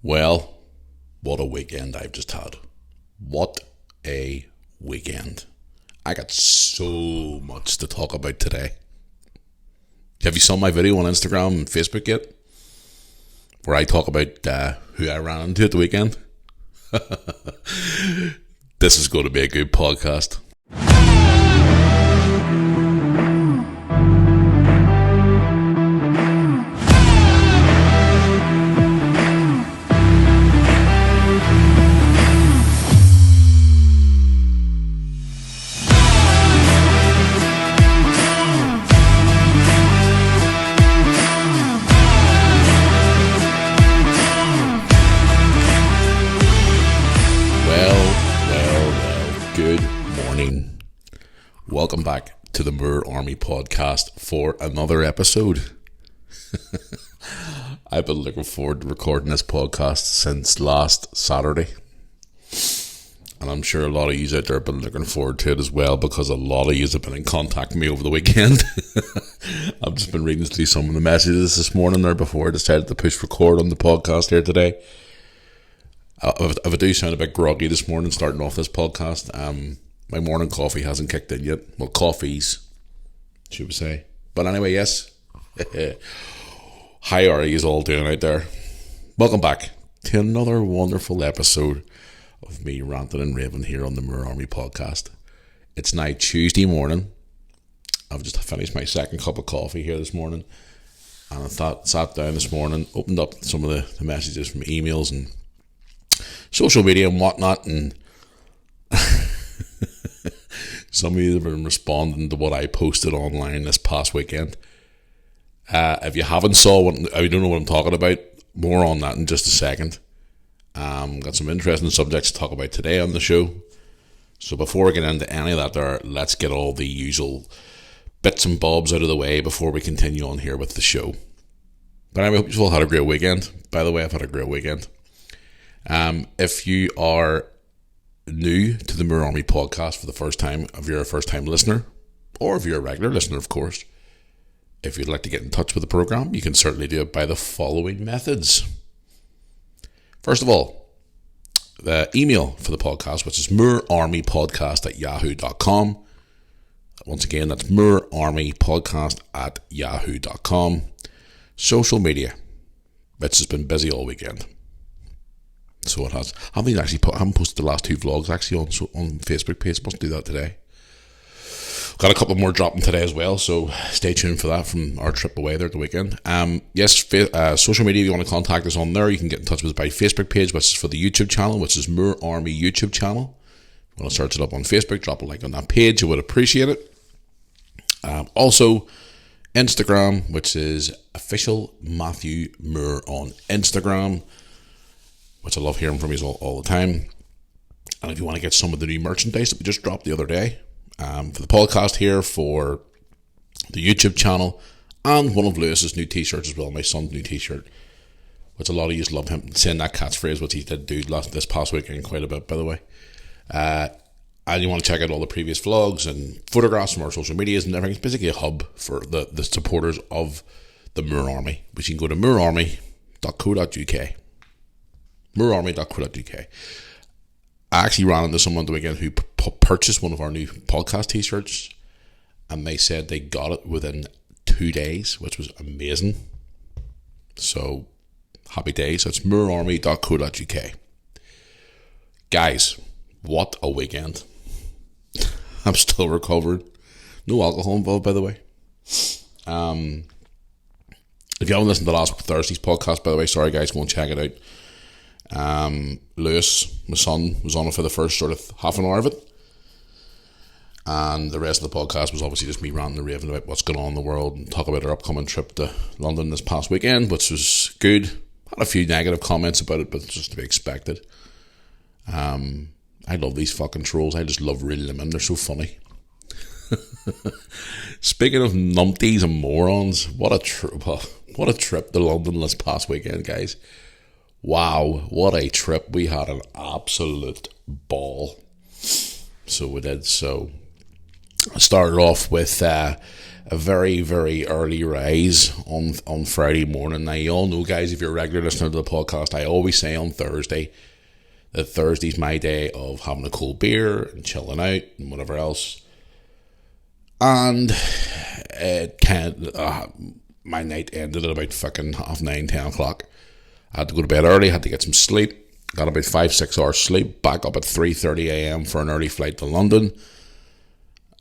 Well, what a weekend I've just had. What a weekend. I got so much to talk about today. Have you seen my video on Instagram and Facebook yet? Where I talk about who I ran into at the weekend? This is going to be a good podcast. Good morning. Welcome back to the Moore Army podcast for another episode. I've been looking forward to recording this podcast since last Saturday. And I'm sure a lot of you out there have been looking forward to it as well, because a lot of you have been in contact with me over the weekend. I've just been reading through some of the messages this morning there before I decided to push record on the podcast here today. If I do sound a bit groggy this morning starting off this podcast, my morning coffee hasn't kicked in yet. Well, coffees, should we say. But anyway, yes. How are you all doing out there? Welcome back to another wonderful episode of me ranting and raving here on the Moore Army podcast. It's now Tuesday morning. I've just finished my second cup of coffee here this morning. And I sat down this morning, opened up some of the messages from emails and social media and whatnot, and some of you have been responding to what I posted online this past weekend. If you haven't saw what, I don't know what I'm talking about, more on that in just a second. Got some interesting subjects to talk about today on the show. So before we get into any of that there, let's get all the usual bits and bobs out of the way before we continue on here with the show. But anyway, I hope you all had a great weekend. By the way, I've had a great weekend. If you are new to the Moore Army podcast for the first time, if you're a first time listener, or if you're a regular listener, of course, if you'd like to get in touch with the program, you can certainly do it by the following methods. First of all, the email for the podcast, which is moorearmypodcast@yahoo.com. Once again, that's moorearmypodcast@yahoo.com. Social media, which has been busy all weekend. So it has. I haven't posted the last two vlogs actually on Facebook page. Must do that today. Got a couple more dropping today as well, so stay tuned for that from our trip away there at the weekend. Social media, if you want to contact us on there, you can get in touch with us by Facebook page, which is for the YouTube channel, which is Moore Army YouTube channel. If you want to search it up on Facebook, drop a like on that page. I would appreciate it. Also, Instagram, which is official Matthew Moore on Instagram, which I love hearing from you all the time. And if you want to get some of the new merchandise that we just dropped the other day, for the podcast here, for the YouTube channel, and one of Lewis's new t-shirts as well, my son's new t-shirt, which a lot of you love him saying that catchphrase, which he did do this past weekend quite a bit, by the way. And you want to check out all the previous vlogs and photographs from our social medias and everything. It's basically a hub for the supporters of the Moore Army, which you can go to moorearmy.co.uk. moorearmy.co.uk. I actually ran into someone the weekend who purchased one of our new podcast t-shirts, and they said they got it within 2 days, which was amazing. So happy days. It's moorearmy.co.uk. Guys, what a weekend. I'm still recovered. No alcohol involved, by the way. If you haven't listened to last Thursday's podcast, by the way, sorry guys, go and check it out. Lewis, my son, was on it for the first sort of half an hour of it, and the rest of the podcast was obviously just me ranting and raving about what's going on in the world and talk about our upcoming trip to London this past weekend, which was good. Had a few negative comments about it, but it's just to be expected. I love these fucking trolls. I just love reeling them in. They're so funny. Speaking of numpties and morons, what a trip to London this past weekend, guys. Wow, what a trip. We had an absolute ball. So we did. So I started off with a very, very early rise on Friday morning. Now, you all know, guys, if you're a regular listener to the podcast, I always say on Thursday that Thursday's my day of having a cold beer and chilling out and whatever else. And my night ended at about fucking 9:30, 10 o'clock. I had to go to bed early, had to get some sleep. Got about 5-6 hours sleep. Back up at 3:30 a.m. for an early flight to London.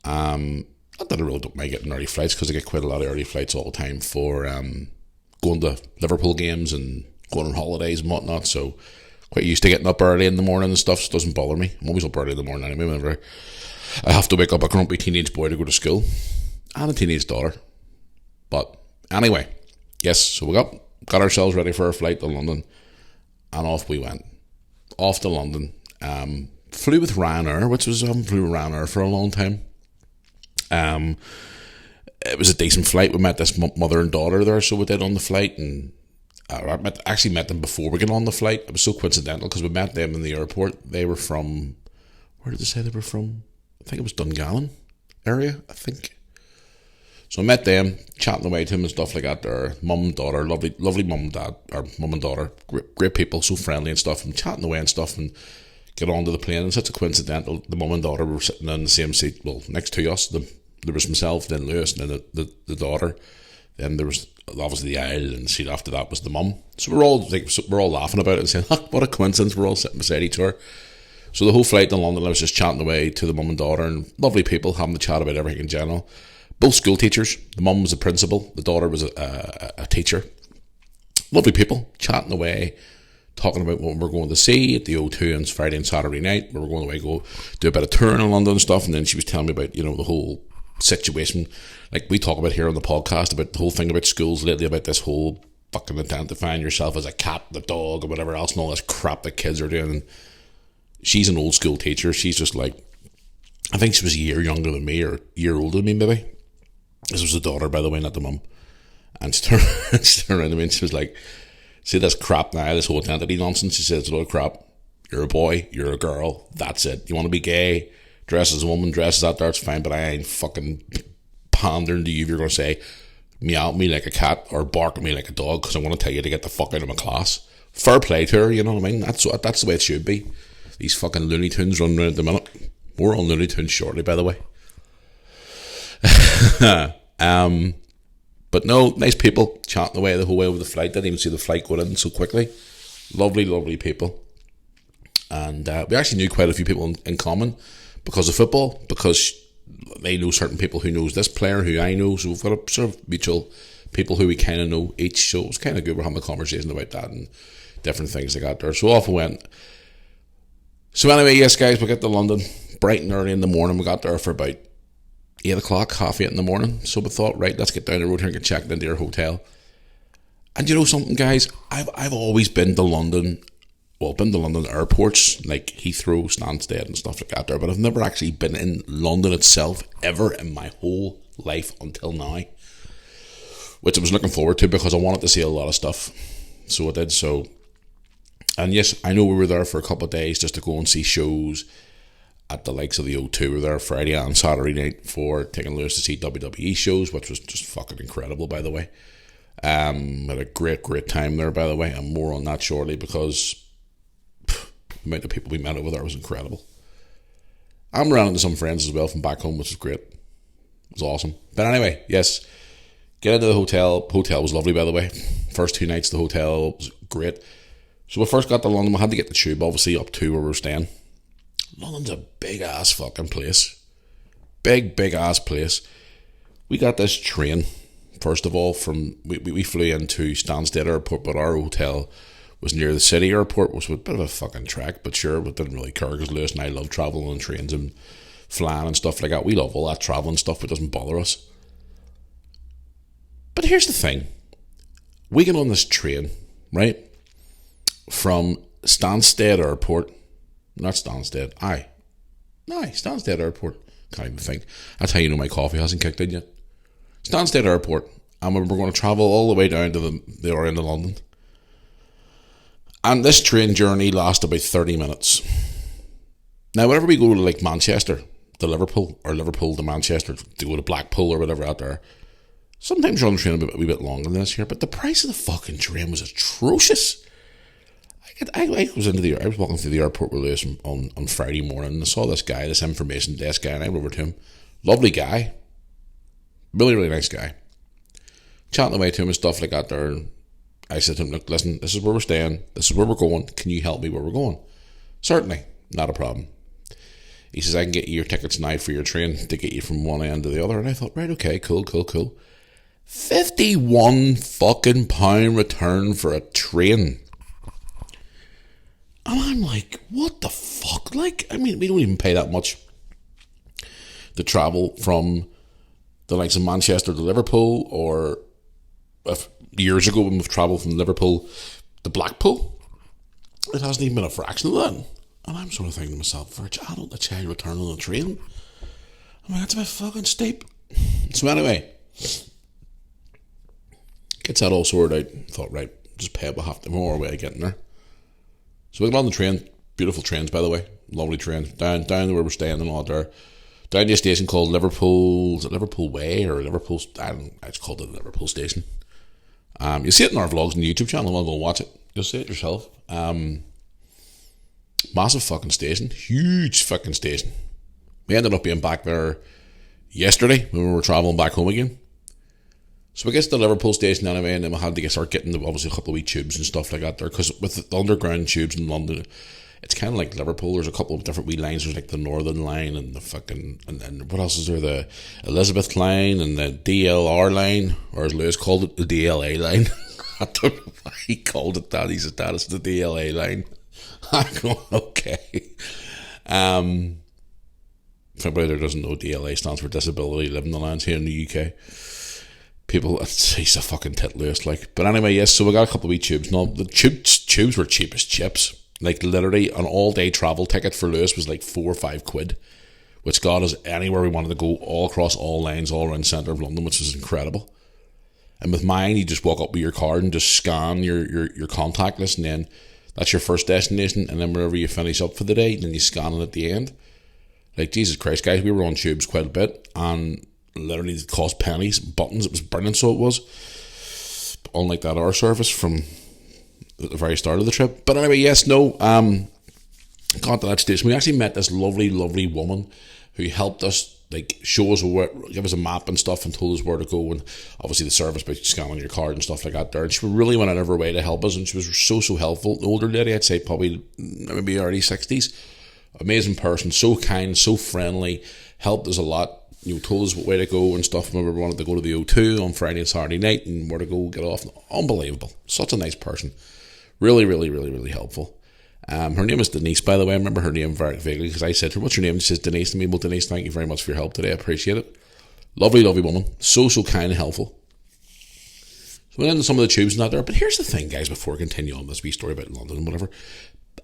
Not that I really don't mind getting early flights, because I get quite a lot of early flights all the time for going to Liverpool games and going on holidays and whatnot. So quite used to getting up early in the morning and stuff, so it doesn't bother me. I'm always up early in the morning anyway, whenever I have to wake up a grumpy teenage boy to go to school. And a teenage daughter. But anyway, yes, so we got ourselves ready for our flight to London, and off we went. Off to London. Flew with Ryanair, which was, I haven't flew with Ryanair for a long time. It was a decent flight. We met this mother and daughter there, so we did on the flight, and I actually met them before we got on the flight. It was so coincidental, because we met them in the airport. They were from, where did they say they were from? I think it was Dungallen area, I think. So I met them, chatting away to them and stuff like that. Their mum and daughter, lovely mum and dad, or mum and daughter, great people, so friendly and stuff, and chatting away and stuff, and get onto the plane. And such a coincidental, the mum and daughter were sitting in the same seat, well, next to us. There was myself, then Lewis, and then the daughter. Then there was obviously the aisle, and the seat after that was the mum. So we're all laughing about it and saying, what a coincidence, we're all sitting beside each other. So the whole flight to London, I was just chatting away to the mum and daughter, and lovely people, having to chat about everything in general. Both school teachers. The mum was a principal, the daughter was a teacher. Lovely people, chatting away, talking about what we're going to see at the O2 on Friday and Saturday night. We were going away, go do a bit of touring in London and stuff, and then she was telling me about, the whole situation, like we talk about here on the podcast, about the whole thing about schools lately, about this whole fucking identifying yourself as a cat, the dog, or whatever else, and all this crap that kids are doing. And she's an old school teacher. She's just like, I think she was a year younger than me, or a year older than me maybe. This was the daughter, by the way, not the mum. And she turned around to me and she was like, see this crap now, this whole identity nonsense. She said, it's a load of crap. You're a boy, you're a girl, that's it. You want to be gay, dress as a woman, dress as that, that's fine, but I ain't fucking pandering to you if you're going to say meow at me like a cat or bark at me like a dog, because I want to tell you to get the fuck out of my class. Fair play to her, you know what I mean? That's the way it should be. These fucking Looney Tunes running around at the minute. We're on Looney Tunes shortly, by the way. But no, nice people, chatting away the whole way over the flight. Didn't even see the flight going in so quickly. Lovely people. And we actually knew quite a few people in common because of football, because they know certain people who knows this player who I know, so we've got a sort of mutual people who we kind of know each, so it was kind of good. We're having a conversation about that and different things like that there. So off we went. So anyway, yes guys, we got to London bright and early in the morning. We got there for about 8 o'clock, 8:30 in the morning. So we thought, right, let's get down the road here and get checked into our hotel. And you know something, guys? I've always been to London. Well, been to London airports like Heathrow, Stansted and stuff like that there, but I've never actually been in London itself ever in my whole life until now, which I was looking forward to because I wanted to see a lot of stuff. So I did. So, and yes, I know we were there for a couple of days just to go and see shows at the likes of the O2. We were there Friday and Saturday night for taking Lewis to see WWE shows, which was just fucking incredible, by the way. Had a great time there, by the way, and more on that shortly, because the amount of people we met over there was incredible. I'm ran into some friends as well from back home, which was great. It was awesome. But anyway, yes, get into the hotel. Hotel was lovely, by the way. First 2 nights the hotel was great. So we first got to London. We had to get the tube, obviously, up to where we were staying. London's a big ass fucking place. Big ass place. We got this train, first of all, from we flew into Stansted Airport, but our hotel was near the city airport, which was a bit of a fucking trek, but sure, we didn't really care because Lewis and I love travelling on trains and flying and stuff like that. We love all that travelling stuff, it doesn't bother us. But here's the thing. We get on this train, right, from Stansted Airport. Not Stansted. Stansted Airport. Can't even think. That's how you know my coffee hasn't kicked in yet. Stansted Airport. And we're going to travel all the way down to the other end of London. And this train journey lasts about 30 minutes. Now, whenever we go to like Manchester to Liverpool, or Liverpool to Manchester, to go to Blackpool or whatever out there, Sometimes you're on the train a wee bit longer than this here, but the price of the fucking train was atrocious. I was walking through the airport with Lewis on Friday morning, and I saw this guy, this information desk guy, and I went over to him. Lovely guy. Really, really nice guy. Chatting away to him and stuff like that there. And I said to him, look, listen, this is where we're staying. This is where we're going. Can you help me where we're going? Certainly. Not a problem. He says, I can get you your tickets now for your train to get you from one end to the other. And I thought, right, okay, cool. 51 fucking pound return for a train. And I'm like, what the fuck? Like, I mean, we don't even pay that much to travel from the likes of Manchester to Liverpool, or years ago when we've travelled from Liverpool to Blackpool, it hasn't even been a fraction of that. And I'm sort of thinking to myself, for a child, a child return on a train, I'm like, that's a bit fucking steep. So anyway, gets that all sorted out. Thought, right, just pay up half the more way of getting there. So we got on the train, beautiful trains by the way, lovely trains, down to where we're staying and all there. Down to a station called Liverpool, is it Liverpool Way or Liverpool, it's called the Liverpool Station. You'll see it in our vlogs on the YouTube channel, I'll go and watch it, you'll see it yourself. Massive fucking station, huge fucking station. We ended up being back there yesterday when we were travelling back home again. So we get to the Liverpool station anyway, and then we had to start getting obviously a couple of wee tubes and stuff like that there, because with the underground tubes in London, it's kind of like Liverpool. There's a couple of different wee lines. There's like the Northern Line and the fucking, and what else is there? The Elizabeth line and the DLR line, or as Lewis called it, the DLA line. I don't know why he called it that. He said that is the DLA line. I go, okay. If anybody there doesn't know, DLA stands for Disability Living Allowance here in the UK. People, he's a fucking tit Lewis, like. But anyway, yes, so we got a couple of wee tubes. No, the tubes were cheap as chips. Like, literally, an all-day travel ticket for Lewis was like £4 or £5, which got us anywhere we wanted to go, all across all lines, all around the centre of London, which was incredible. And with mine, you just walk up with your card and just scan your contact list, and then that's your first destination, and then wherever you finish up for the day, then you scan it at the end. Like, Jesus Christ, guys, we were on tubes quite a bit, and literally it cost pennies, buttons, it was burning, so it was. Unlike that hour service from at the very start of the trip. But anyway, yes, no, got to that station. We actually met this lovely, lovely woman who helped us, like, show us where, give us a map and stuff, and told us where to go, and obviously the service by scanning your card and stuff like that there. And she really went out of her way to help us, and she was so helpful. The older lady, I'd say probably maybe early 60s. Amazing person, so kind, so friendly, helped us a lot. You know, told us what way to go and stuff. Remember, we wanted to go to the O2 on Friday and Saturday night, and where to go, get off. Unbelievable. Such a nice person. Really, really, really, really helpful. Her name is Denise, by the way. I remember her name very vaguely because I said to her, what's your name? And she says Denise to me. Well, Denise, thank you very much for your help today. I appreciate it. Lovely, lovely woman. So kind and helpful. So we went into some of the tubes and that there. But here's the thing, guys, before I continue on this wee story about London and whatever.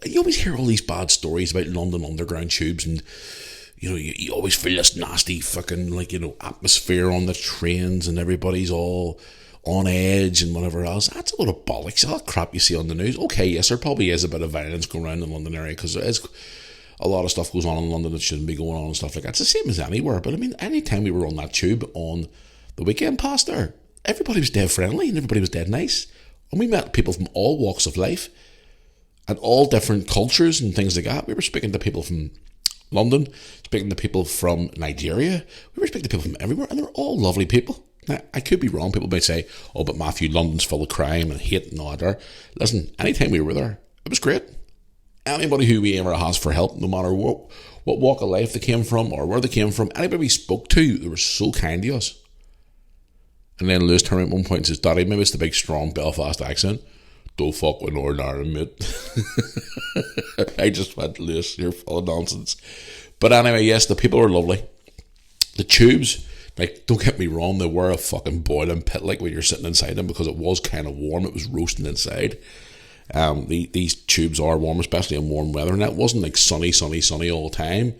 You always hear all these bad stories about London underground tubes, and you know, you always feel this nasty fucking, like, you know, atmosphere on the trains, and everybody's all on edge and whatever else. That's a lot of bollocks. All that crap you see on the news. Okay, yes, there probably is a bit of violence going around in the London area, because there is a lot of stuff goes on in London that shouldn't be going on and stuff like that. It's the same as anywhere. But I mean, any time we were on that tube on the weekend past there, everybody was dead friendly and everybody was dead nice, and we met people from all walks of life and all different cultures and things like that. We were speaking to people from London, speaking to people from Nigeria. We were speaking to people from everywhere, and they're all lovely people. Now, I could be wrong. People might say, oh, but Matthew, London's full of crime and hate and all that there. Listen, anytime we were there, it was great. Anybody who we ever asked for help, no matter what walk of life they came from or where they came from, anybody we spoke to, they were so kind to us. And then Lewis turned around at one point and says, Daddy, maybe it's the big, strong Belfast accent. Don't fuck with Northern Ireland, mate. I just went, Lewis, you're full of nonsense. But anyway, yes, the people were lovely. The tubes, like, don't get me wrong, they were a fucking boiling pit, like, when you're sitting inside them, because it was kind of warm. It was roasting inside. These tubes are warm, especially in warm weather, and it wasn't like sunny all the time,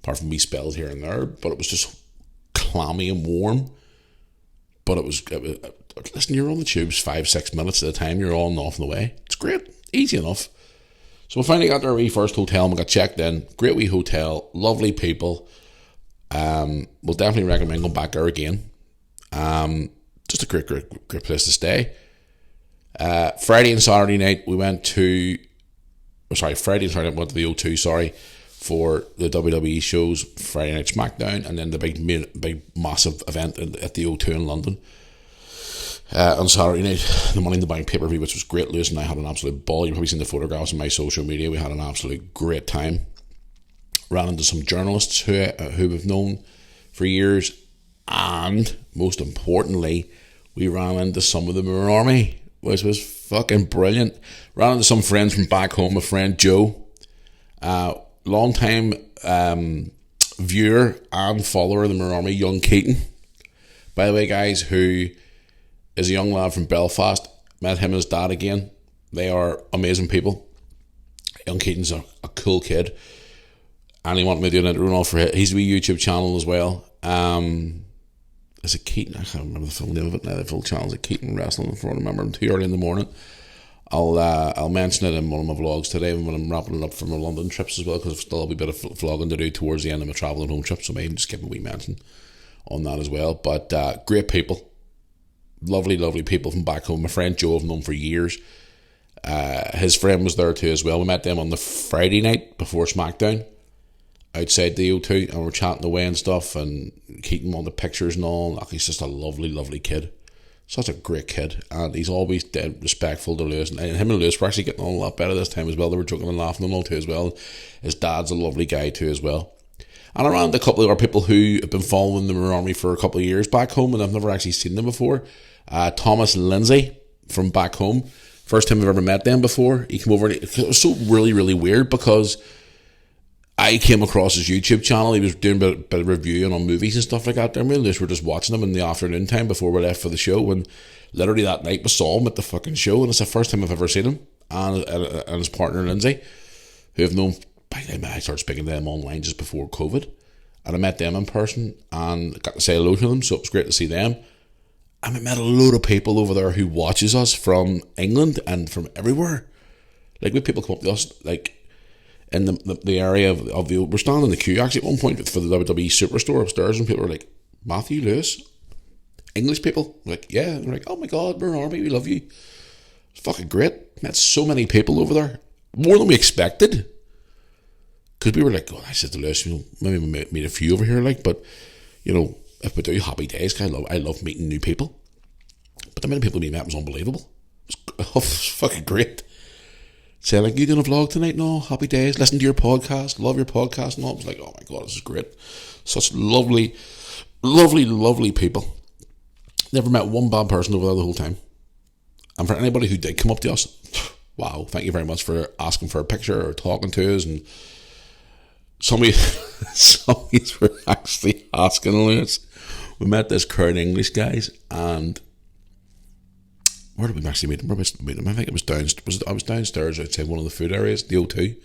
apart from wee spells here and there, but it was just clammy and warm. But it was listen, you're on the tubes 5-6 minutes at a time, you're on and off and away. It's great, easy enough. So we finally got to our wee first hotel, and we got checked in. Great wee hotel, lovely people. We'll definitely recommend going back there again. just a great place to stay. Friday and Saturday night we went to, Friday and Saturday night we went to the O2, for the WWE shows, Friday Night SmackDown, and then the big massive event at the O2 in London. On Saturday night, the Money in the Bank pay-per-view, which was great. Lewis and I had an absolute ball. You've probably seen the photographs on my social media. We had an absolute great time. Ran into some journalists who we've known for years, and most importantly, we ran into some of the Moore Army, which was fucking brilliant. Ran into some friends from back home. A friend, Joe, long time viewer and follower of the Moore Army, young Keaton, by the way, guys, who is a young lad from Belfast. Met him and his dad again. They are amazing people. Young Keaton's a cool kid, and he wanted me to do an interview and all for it. He's a wee YouTube channel as well. Is it Keaton? I can't remember the full name of it now. The full channel is Keaton Wrestling, if I remember him, too early in the morning. I'll mention it in one of my vlogs today when I'm wrapping it up for my London trips as well, because I've still have a bit of vlogging to do towards the end of my travel and home trip, so maybe just give a wee mention on that as well. But great people, lovely people from back home. My friend Joe, I've known for years. His friend was there too as well. We met them on the Friday night before SmackDown outside the O2, and we're chatting away and stuff, and Keaton wanted pictures and all. Like, he's just a lovely kid. Such a great kid, and he's always dead respectful to Lewis, and him and Lewis were actually getting on a lot better this time as well. They were joking and laughing and all too as well. His dad's a lovely guy too as well. And around a couple of our people who have been following the Moore Army for a couple of years back home, and I've never actually seen them before. Thomas and Lindsay from back home. First time I've ever met them before. He came over, and it was so really weird, because I came across his YouTube channel. He was doing a bit of reviewing on movies and stuff like that. And we were just watching him in the afternoon time before we left for the show. And literally that night we saw him at the fucking show. And it's the first time I've ever seen him. And his partner Lindsay, who I've known by the time I started speaking to them online just before COVID. And I met them in person and got to say hello to them. So it was great to see them. And we met a load of people over there who watches us from England and from everywhere. Like, we had people come up to us, like, in the area of the, we're standing in the queue actually at one point for the WWE Superstore upstairs, and people were like, Matthew Lewis, English people, like, yeah, and they're like, oh my god, Moore Army, we love you. It's fucking great. Met so many people over there, more than we expected, because we were like, oh, I said to Lewis, maybe we meet a few over here, like, but if we do, happy days, cause I love meeting new people. But the many people we met was unbelievable. It was fucking great. Saying like, you doing a vlog tonight? No, happy days, listen to your podcast, love your podcast and all. I was like, oh my god, this is great. Such lovely people. Never met one bad person over there the whole time. And for anybody who did come up to us, wow, thank you very much for asking for a picture or talking to us. And some were actually asking us. We met this crowd of English guys, and where did we actually meet them? I think it was downstairs. I was downstairs outside one of the food areas, the O2,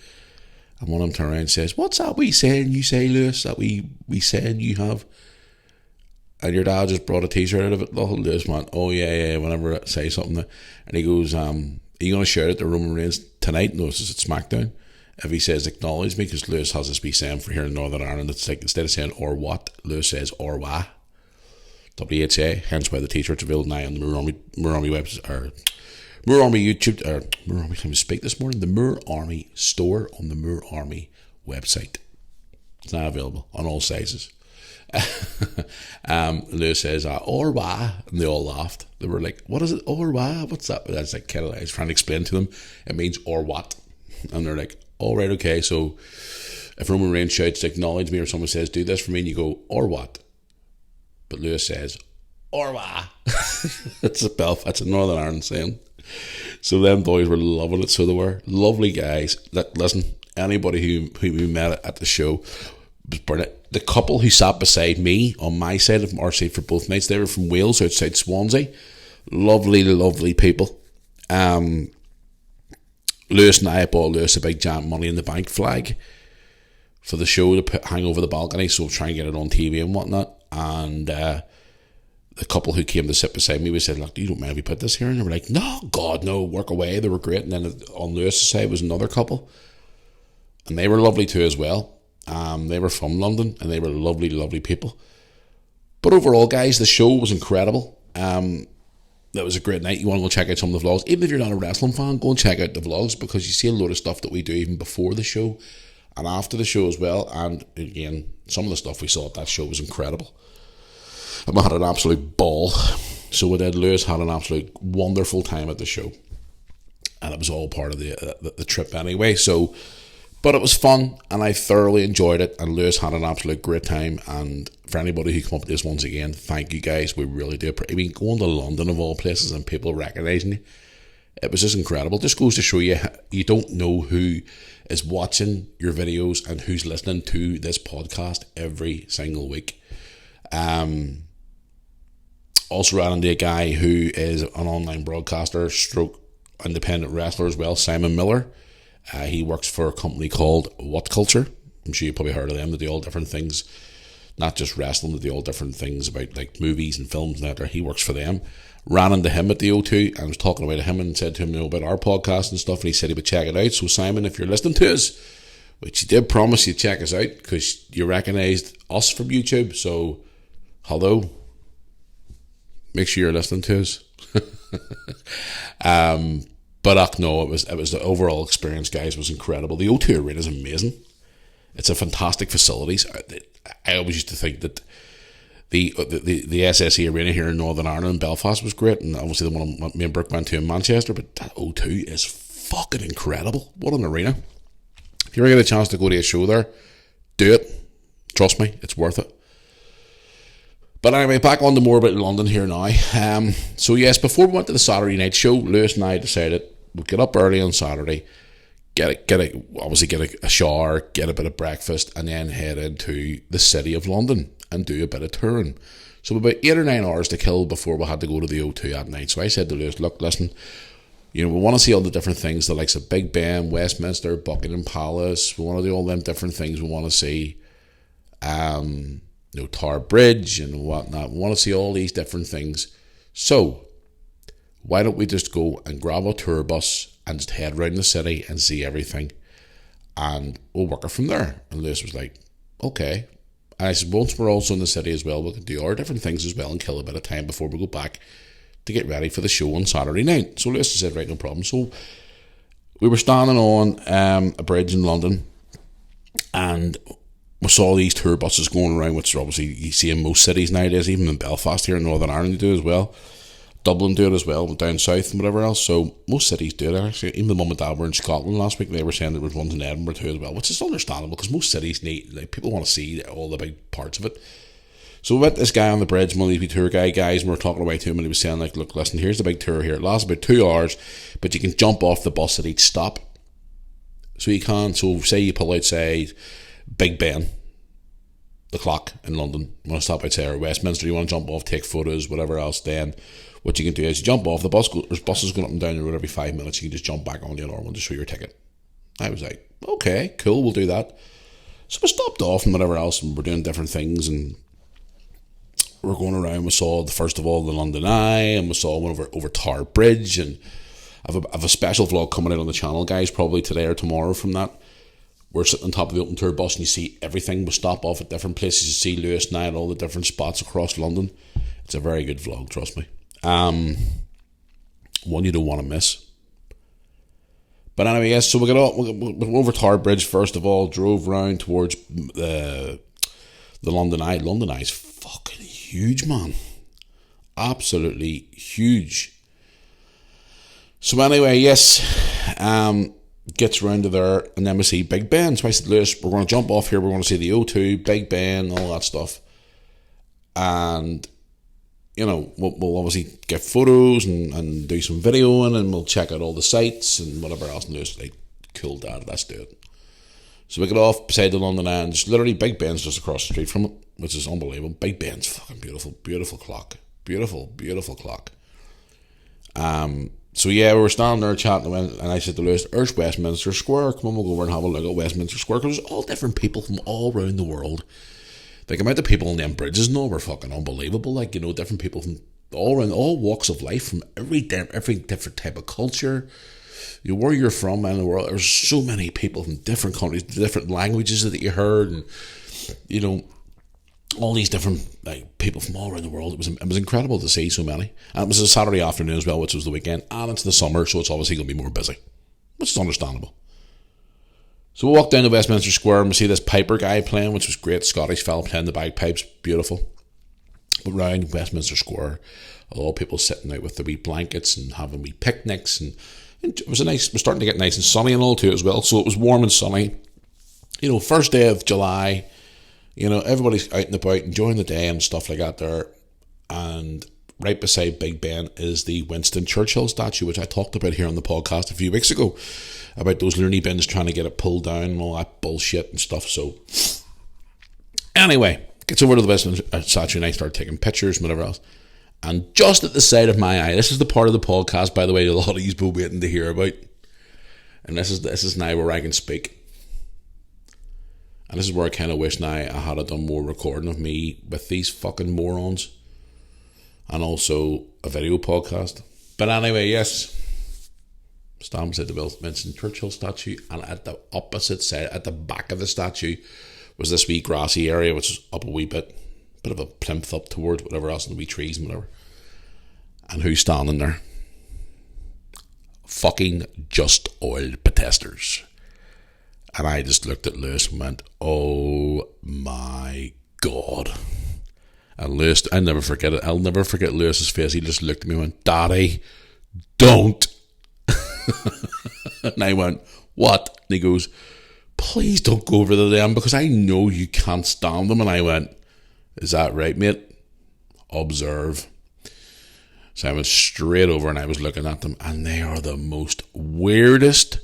and one of them turned around and says, "What's that we saying you say, Lewis? That we saying you have?" And your dad just brought a t-shirt out of it. The whole Lewis went, "Oh yeah, whenever I say something," and he goes, "Are you going to shout it to Roman Reigns tonight?" No, this is at SmackDown. If he says acknowledge me, because Lewis has this wee saying for here in Northern Ireland, it's like instead of saying or what, Lewis says or why. WHA, hence why the t-shirts available now on the Moore Army website, or Moore Army YouTube, or Moore Army, can we speak this morning? The Moore Army store on the Moore Army website. It's now available on all sizes. Lewis says, or why? And they all laughed. They were like, what is it? Or why? What's that? That's like, kind of, I was trying to explain to them, it means or what. And they're like, all right, okay. So if Roman Reigns shouts acknowledge me, or someone says do this for me, and you go, or what? But Lewis says, or why? It's a Northern Ireland saying. So them boys were loving it. So they were lovely guys. Listen, anybody who we met at the show was brilliant. The couple who sat beside me on my side of our side for both nights, they were from Wales, outside Swansea. Lovely people. Lewis and I bought Lewis a big giant Money in the Bank flag for the show to hang over the balcony, so we'll try and get it on TV and whatnot. And the couple who came to sit beside me, we said, look, you don't mind if we put this here? And they were like, no, God, no, work away. They were great. And then on Lewis's side was another couple, and they were lovely too as well. They were from London, and they were lovely people. But overall, guys, the show was incredible. That was a great night. You want to go check out some of the vlogs. Even if you're not a wrestling fan, go and check out the vlogs, because you see a load of stuff that we do even before the show and after the show as well. And again, some of the stuff we saw at that show was incredible. And we had an absolute ball. So we did. Lewis had an absolute wonderful time at the show. And it was all part of the trip anyway. So, but it was fun, and I thoroughly enjoyed it, and Lewis had an absolute great time. And for anybody who come up to this once again, thank you guys. We really do. I mean, going to London of all places and people recognising you, it was just incredible. Just goes to show you, you don't know who is watching your videos and who's listening to this podcast every single week. Also ran into a guy who is an online broadcaster stroke independent wrestler as well, Simon Miller. He works for a company called What Culture. I'm sure you've probably heard of them. They do all different things, not just wrestling, they do all different things about like movies and films and that. He works for them. Ran into him at the O2 and was talking about him and said to him, you know, about our podcast and stuff, and he said he would check it out. So Simon, if you're listening to us, which you did promise you'd check us out because you recognised us from YouTube, so hello, make sure you're listening to us. But no, it was the overall experience, guys, was incredible. The O2 Arena is amazing. It's a fantastic facilities. I always used to think that the SSE Arena here in Northern Ireland in Belfast was great, and obviously the one me and Brooke went to in Manchester, but that O2 is fucking incredible. What an arena. If you ever get a chance to go to a show there, do it. Trust me, it's worth it. But anyway, back on to more about London here now. So yes, before we went to the Saturday night show, Lewis and I decided we'd get up early on Saturday, get a shower, get a bit of breakfast, and then head into the city of London and do a bit of touring. So about 8 or 9 hours to kill before we had to go to the O2 at night. So I said to Lewis, look, listen, you know, we want to see all the different things, the likes of Big Ben, Westminster, Buckingham Palace. We want to do all them different things. We want to see Tower Bridge and whatnot. We want to see all these different things. So why don't we just go and grab a tour bus and just head around the city and see everything, and we'll work it from there. And Lewis was like, okay. And I said, once we're also in the city as well, we can do our different things as well and kill a bit of time before we go back to get ready for the show on Saturday night. So Lewis said, right, no problem. So we were standing on a bridge in London, and we saw these tour buses going around, which obviously you see in most cities nowadays, even in Belfast here in Northern Ireland they do as well. Dublin do it as well, down south and whatever else. So most cities do it actually. Even the mum and dad were in Scotland last week, they were saying there was ones in Edinburgh too as well, which is understandable because most cities need, like, people want to see all the big parts of it. So we met this guy on the bridge, one of these tour guys, and we were talking away to him, and he was saying, like, look, listen, here's the big tour here. It lasts about 2 hours, but you can jump off the bus at each stop. So you can, so say you pull outside Big Ben, the clock in London, you want to stop outside Westminster, you want to jump off, take photos, whatever else, then what you can do is you jump off the bus. There's buses going up and down the road every 5 minutes. You can just jump back on the other one to show your ticket. I was like, okay, cool, we'll do that. So we stopped off and whatever else, and we're doing different things, and we're going around. We saw, first of all, the London Eye, and we saw one over Tower Bridge, and I have a special vlog coming out on the channel, guys, probably today or tomorrow from that. We're sitting on top of the open tour bus and you see everything. We stop off at different places. You see Lewis and I at all the different spots across London. It's a very good vlog, trust me. One you don't want to miss. But anyway, yes, so we over Tower Bridge first of all, drove round towards the London Eye. London Eye is fucking huge, man. Absolutely huge. So anyway, yes, gets round to there, and then we see Big Ben. So I said, Lewis, we're going to jump off here, we're going to see the O2, Big Ben, all that stuff. And, you know, we'll obviously get photos and do some videoing, and we'll check out all the sites and whatever else. And Lewis was like, cool, Dad, let's do it. So we get off beside the London Eye, and just literally Big Ben's just across the street from it, which is unbelievable. Big Ben's fucking beautiful, beautiful clock. Beautiful, beautiful clock. So yeah, we were standing there chatting, and I said to Lewis, there's Westminster Square, come on, we'll go over and have a look at Westminster Square, because there's all different people from all around the world. Like, the amount of people on them bridges and all were fucking unbelievable, like, you know, different people from all around, all walks of life, from every different type of culture, you know, where you're from in the world. There's so many people from different countries, different languages that you heard, and, you know, all these different like people from all around the world. It was incredible to see so many. And it was a Saturday afternoon as well, which was the weekend, and it's the summer, so it's obviously going to be more busy, which is understandable. So we walked down to Westminster Square and we see this piper guy playing, which was great. Scottish fella playing the bagpipes, beautiful. But round Westminster Square, a lot of people sitting out with the wee blankets and having wee picnics, and it was starting to get nice and sunny and all too as well. So it was warm and sunny. You know, first day of July. You know, everybody's out and about enjoying the day and stuff like that there. And right beside Big Ben is the Winston Churchill statue, which I talked about here on the podcast a few weeks ago, about those loony bins trying to get it pulled down and all that bullshit and stuff. So anyway, gets over to the Westminster statue and I start taking pictures and whatever else. And just at the side of my eye, this is the part of the podcast, by the way, a lot of you's been waiting to hear about. And this is now where I can speak. And this is where I kind of wish now I had done more recording of me with these fucking morons. And also a video podcast. But anyway, yes. Stand beside the Winston Churchill statue. And at the opposite side, at the back of the statue, was this wee grassy area, which is up a wee bit. Bit of a plinth up towards whatever else, and the wee trees and whatever. And who's standing there? Fucking Just Oil protesters. And I just looked at Lewis and went, oh my God. And Lewis, I'll never forget it. I'll never forget Lewis's face. He just looked at me and went, Daddy, don't. And I went, what? And he goes, please don't go over to them because I know you can't stand them. And I went, is that right, mate? Observe. So I went straight over and I was looking at them, and they are the most weirdest,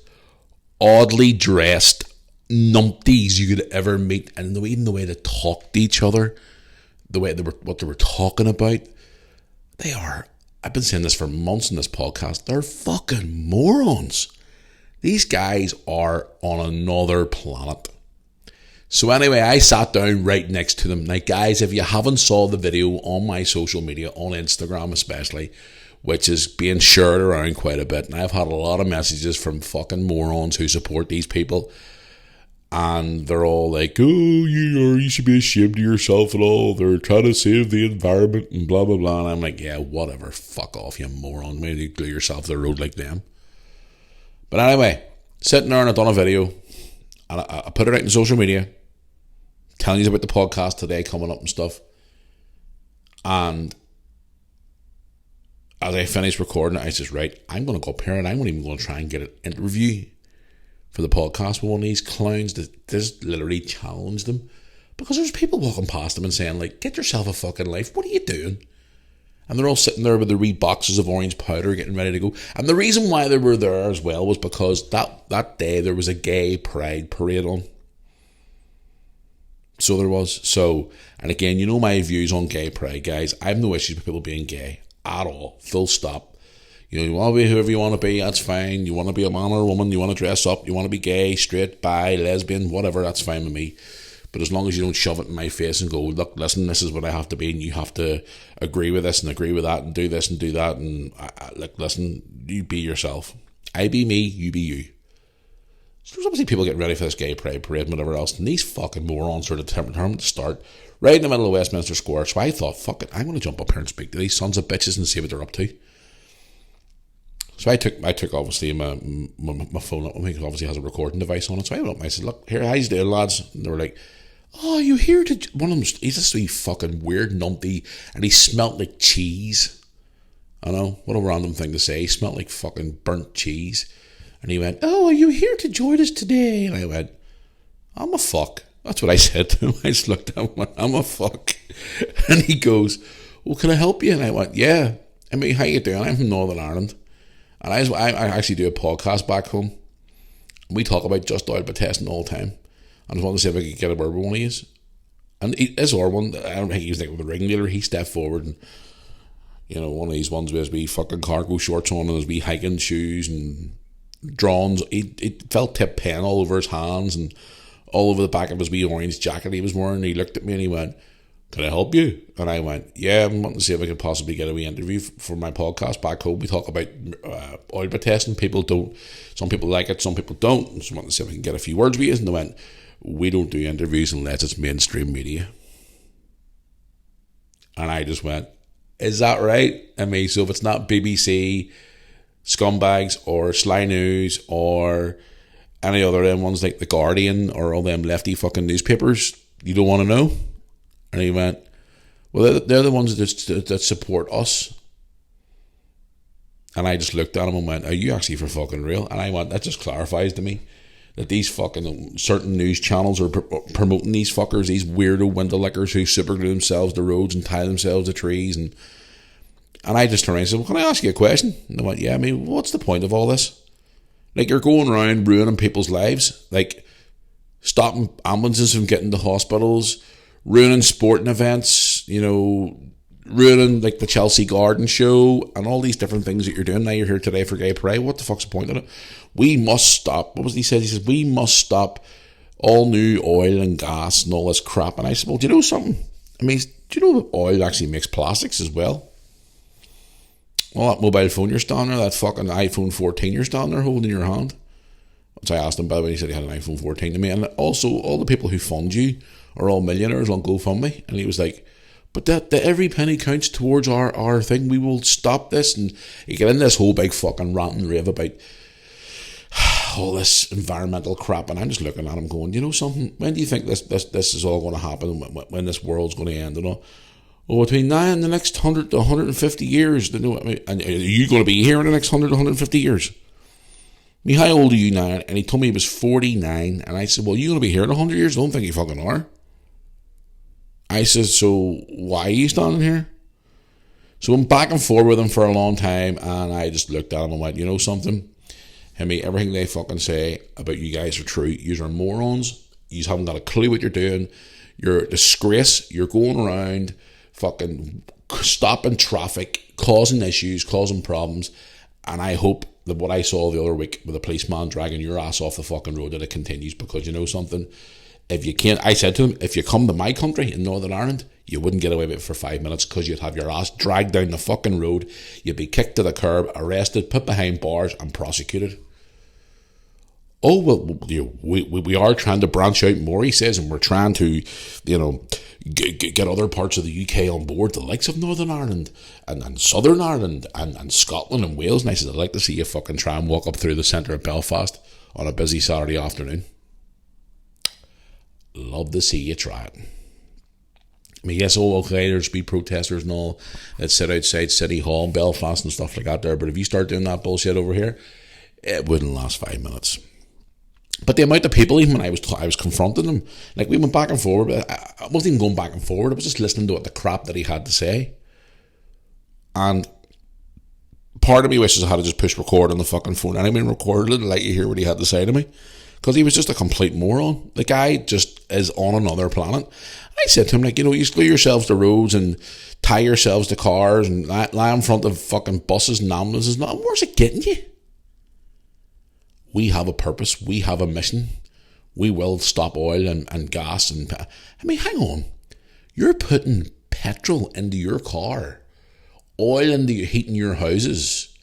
oddly dressed numpties you could ever meet. And even the way they talk to each other, what they were talking about, they are, I've been saying this for months in this podcast, they're fucking morons. These guys are on another planet. So anyway, I sat down right next to them. Now guys, if you haven't saw the video on my social media, on Instagram especially, which is being shared around quite a bit, and I've had a lot of messages from fucking morons who support these people, and they're all like, oh, you should be ashamed of yourself and all, they're trying to save the environment and blah blah blah. And I'm like, yeah, whatever, fuck off, you moron, maybe glue yourself to the road like them. But anyway, sitting there and I've done a video, and I put it out in social media, telling you about the podcast today coming up and stuff. And as I finished recording it, I said, right, I'm going to go up here and I'm even going to try and get an interview for the podcast with one of these clowns that just literally challenged them. Because there's people walking past them and saying, like, get yourself a fucking life. What are you doing? And they're all sitting there with their wee boxes of orange powder getting ready to go. And the reason why they were there as well was because that day there was a gay pride parade on. So there was. So, and again, you know my views on gay pride, guys. I have no issues with people being gay at all. Full stop. You want to be whoever you want to be, that's fine. You want to be a man or a woman, you want to dress up, you want to be gay, straight, bi, lesbian, whatever, that's fine with me. But as long as you don't shove it in my face and go, look, listen, this is what I have to be, and you have to agree with this and agree with that and do this and do that, and like, listen, you be yourself. I be me, you be you. So there's obviously people getting ready for this gay pride parade and whatever else, and these fucking morons are determined to start right in the middle of Westminster Square. So I thought, fuck it, I'm going to jump up here and speak to these sons of bitches and see what they're up to. So I took obviously my phone up with me, because obviously it has a recording device on it. So I went up and I said, look, here, how's doing, lads? And they were like, oh, you here to... One of them, he's just wee fucking weird numpty, and he smelt like cheese. I know, what a random thing to say. He smelt like fucking burnt cheese. And he went, oh, are you here to join us today? And I went, I'm a fuck. That's what I said to him. I just looked at him and went, I'm a fuck. And he goes, well, can I help you? And I went, yeah. I mean, how you doing? I'm from Northern Ireland. And I actually do a podcast back home. And we talk about Just Oil protesting all the time. I just wanted to see if I could get a word with one of these. And his or one, I don't think he was like the ringleader. He stepped forward and, you know, one of these ones with his wee fucking cargo shorts on and his wee hiking shoes and drawings. He felt tip pen all over his hands and all over the back of his wee orange jacket he was wearing. He looked at me and he went, can I help you? And I went, yeah, I'm wanting to see if I could possibly get a wee interview for my podcast back home. We talk about oil protesting. Some people like it, some people don't. So I wanted to see if I can get a few words with you. And they went, we don't do interviews unless it's mainstream media. And I just went, is that right? I mean, so if it's not BBC, Scumbags, or Sly News, or any other them ones like The Guardian, or all them lefty fucking newspapers, you don't want to know? And he went, well, they're the ones that support us. And I just looked at him and went, are you actually for fucking real? And I went, that just clarifies to me that these fucking certain news channels are promoting these fuckers, these weirdo window lickers who superglue themselves to roads and tie themselves to trees. And I just turned around and said, well, can I ask you a question? And I went, yeah, I mean, what's the point of all this? Like, you're going around ruining people's lives, like stopping ambulances from getting to hospitals, ruining sporting events, you know, ruining like the Chelsea Garden show and all these different things that you're doing. Now you're here today for Gay Pride. What the fuck's the point of it? We must stop. What was he said? He says, we must stop all new oil and gas and all this crap. And I said, well, do you know something? I mean, do you know that oil actually makes plastics as well? Well, that mobile phone you're standing there, that fucking iPhone 14 you're standing there holding in your hand. Which I asked him, by the way, he said he had an iPhone 14 to me. And also, all the people who fund you are all millionaires on GoFundMe. And he was like, but that every penny counts towards our thing. We will stop this. And he got in this whole big fucking rant and rave about all this environmental crap. And I'm just looking at him going, you know something? When do you think this is all going to happen? When this world's going to end and all? Well, between now and the next 100 to 150 years, and are you going to be here in the next 100 to 150 years? I mean, how old are you now? And he told me he was 49. And I said, well, you're going to be here in 100 years? I don't think you fucking are. I said, so why are you standing here? So I'm back and forth with him for a long time. And I just looked at him and went, you know something? I mean, everything they fucking say about you guys are true. You are morons. You haven't got a clue what you're doing. You're a disgrace. You're going around fucking stopping traffic, causing issues, causing problems. And I hope that what I saw the other week with a policeman dragging your ass off the fucking road, that it continues. Because you know something? If you can't, I said to him, if you come to my country in Northern Ireland, you wouldn't get away with it for 5 minutes because you'd have your ass dragged down the fucking road. You'd be kicked to the curb, arrested, put behind bars and prosecuted. Oh, well, we are trying to branch out more, he says, and we're trying to, you know, get other parts of the UK on board, the likes of Northern Ireland and Southern Ireland and Scotland and Wales. And I said, I'd like to see you fucking try and walk up through the centre of Belfast on a busy Saturday afternoon. Love to see you try it. I mean, yes, okay, there's be protesters and all that sit outside City Hall in Belfast and stuff like that there, but if you start doing that bullshit over here, it wouldn't last 5 minutes. But the amount of people, even when I was confronting them, like we went back and forward. I wasn't even going back and forward. I was just listening to what the crap that he had to say. And part of me wishes I had to just push record on the fucking phone and I mean recorded it and let you hear what he had to say to me. Because he was just a complete moron. The guy just is on another planet. I said to him, like, you know, you glue yourselves to roads and tie yourselves to cars and lie in front of fucking buses and ambulances. Now, where's it getting you? We have a purpose. We have a mission. We will stop oil and gas. And I mean, hang on. You're putting petrol into your car, oil into heating your houses,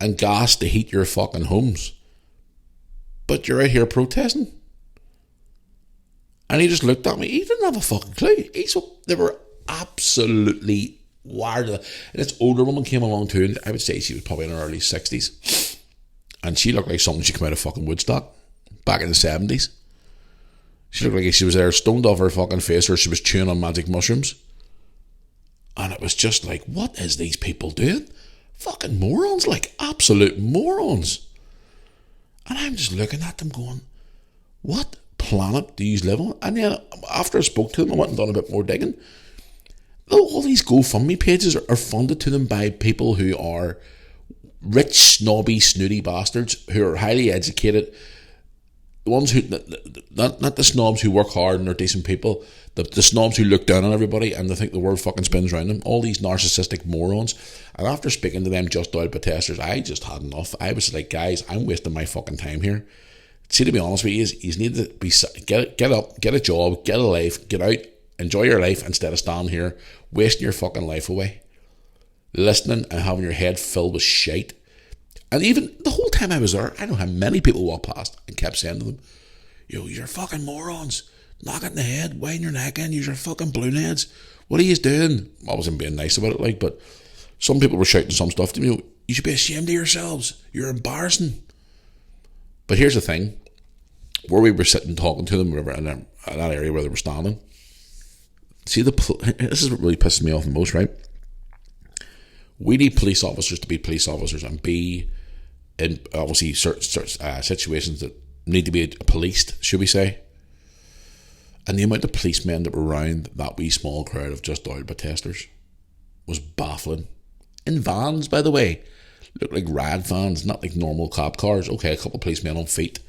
and gas to heat your fucking homes. But you're out here protesting. And he just looked at me. He didn't have a fucking clue. They were absolutely wired. And this older woman came along too, and I would say she was probably in her early 60s. And she looked like something she came out of fucking Woodstock back in the 70s. She looked like she was there stoned off her fucking face or she was chewing on magic mushrooms. And it was just like, what is these people doing? Fucking morons, like absolute morons. And I'm just looking at them going, what planet do you live on? And then after I spoke to them, I went and done a bit more digging. All these GoFundMe pages are funded to them by people who are rich, snobby, snooty bastards who are highly educated. The ones who, not the snobs who work hard and are decent people, the snobs who look down on everybody and they think the world fucking spins around them. All these narcissistic morons. And after speaking to them Just Oil protesters, I just had enough. I was like, guys, I'm wasting my fucking time here. See, to be honest with you, you need to be get up, get a job, get a life, get out, enjoy your life instead of standing here wasting your fucking life away, listening and having your head filled with shite. And even the whole time I was there, I don't know how many people walked past and kept saying to them, yo, you're fucking morons, knock it in the head, wind your neck in, you're fucking balloon heads. What are you doing? I wasn't being nice about it, like, but some people were shouting some stuff to me. You should be ashamed of yourselves. You're embarrassing. But here's the thing. Where we were sitting talking to them, whatever, in that area where they were standing, see, this is what really pisses me off the most, right? We need police officers to be police officers and be in, obviously, certain situations that need to be policed, should we say. And the amount of policemen that were around that wee small crowd of just oil protesters was baffling. In vans, by the way. Looked like rad vans, not like normal cop cars. Okay, a couple of policemen on feet,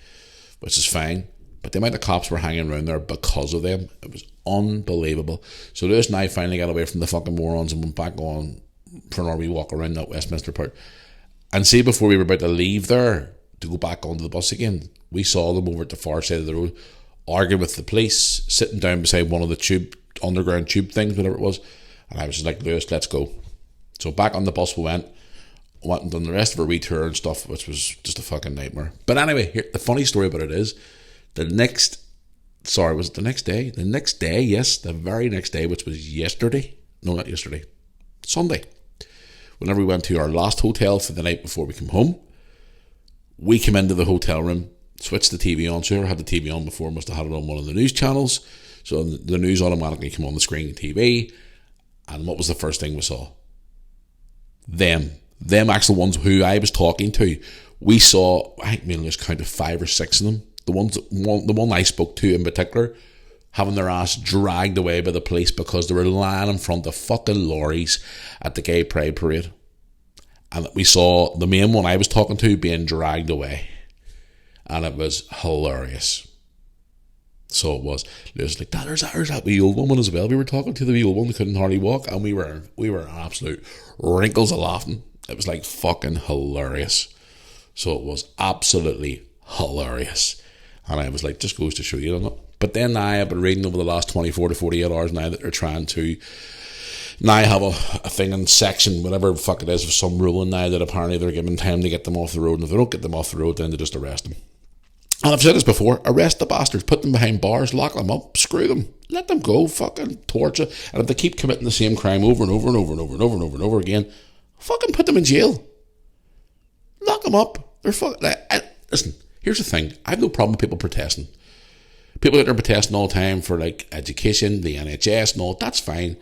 which is fine. But the amount of cops were hanging around there because of them, it was unbelievable. So Lewis and I finally got away from the fucking morons and went back on for an wee walk around that Westminster part. And see, before we were about to leave there to go back onto the bus again, we saw them over at the far side of the road arguing with the police, sitting down beside one of the underground tube things, whatever it was. And I was just like, Lewis, let's go. So back on the bus we went and done the rest of our wee tour and stuff, which was just a fucking nightmare. But anyway, here, the funny story about it is, was it the next day? The next day, yes, the very next day, which was yesterday. No, not yesterday. Sunday. Whenever we went to our last hotel for the night before we came home, we came into the hotel room, switched the TV on. So I had the TV on before, must have had it on one of the news channels. So the news automatically came on the screen TV. And what was the first thing we saw? Them actual ones who I was talking to. We saw, I think there's counted 5 or 6 of them. The one I spoke to in particular, having their ass dragged away by the police because they were lying in front of fucking lorries at the Gay Pride Parade. And we saw the main one I was talking to being dragged away. And it was hilarious. So it was. It was like, there's that wee old woman as well. We were talking to the wee old one that couldn't hardly walk, and we were in absolute wrinkles of laughing. It was like fucking hilarious. So it was absolutely hilarious. And I was like, just goes to show you, doesn't it? But then I've been reading over the last 24 to 48 hours now that they're trying to now have a thing in section, whatever the fuck it is, of some ruling now that apparently they're giving time to get them off the road. And if they don't get them off the road, then they just arrest them. And I've said this before, arrest the bastards, put them behind bars, lock them up, screw them, let them go, fucking torture. And if they keep committing the same crime over and over and over and over and over and over and over again, fucking put them in jail. Lock them up. They're fucking... Listen, here's the thing. I have no problem with people protesting. People out there protesting all the time for like education, the NHS and all, that's fine.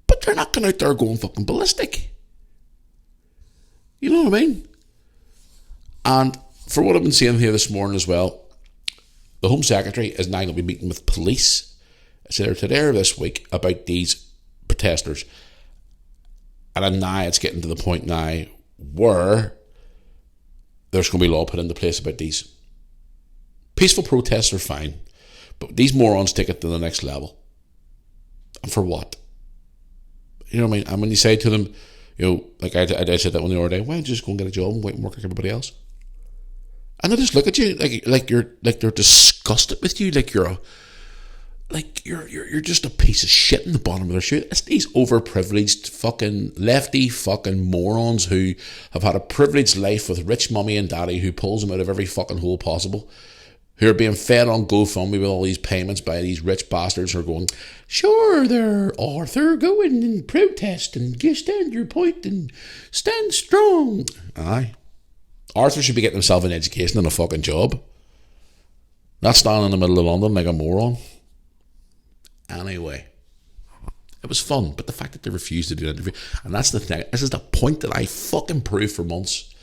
But they're not going out there going fucking ballistic. You know what I mean? And for what I've been seeing here this morning as well, the Home Secretary is now going to be meeting with police, it's either today or this week, about these protesters. And then now it's getting to the point now where there's going to be law put into place about these. Peaceful protests are fine, but these morons take it to the next level. And for what? You know what I mean? And when you say to them, you know, like I said that one the other day, why don't you just go and get a job and wait and work like everybody else? And they just look at you like they're disgusted with you, like you're just a piece of shit in the bottom of their shoe. It's these overprivileged fucking lefty fucking morons who have had a privileged life with rich mummy and daddy who pulls them out of every fucking hole possible, who are being fed on GoFundMe with all these payments by these rich bastards who are going, sure there, Arthur, go in and protest and stand your point and stand strong. Aye. Arthur should be getting himself an education and a fucking job. Not standing in the middle of London like a moron. Anyway, it was fun, but the fact that they refused to do an interview, and that's the thing, this is the point that I fucking proved for months.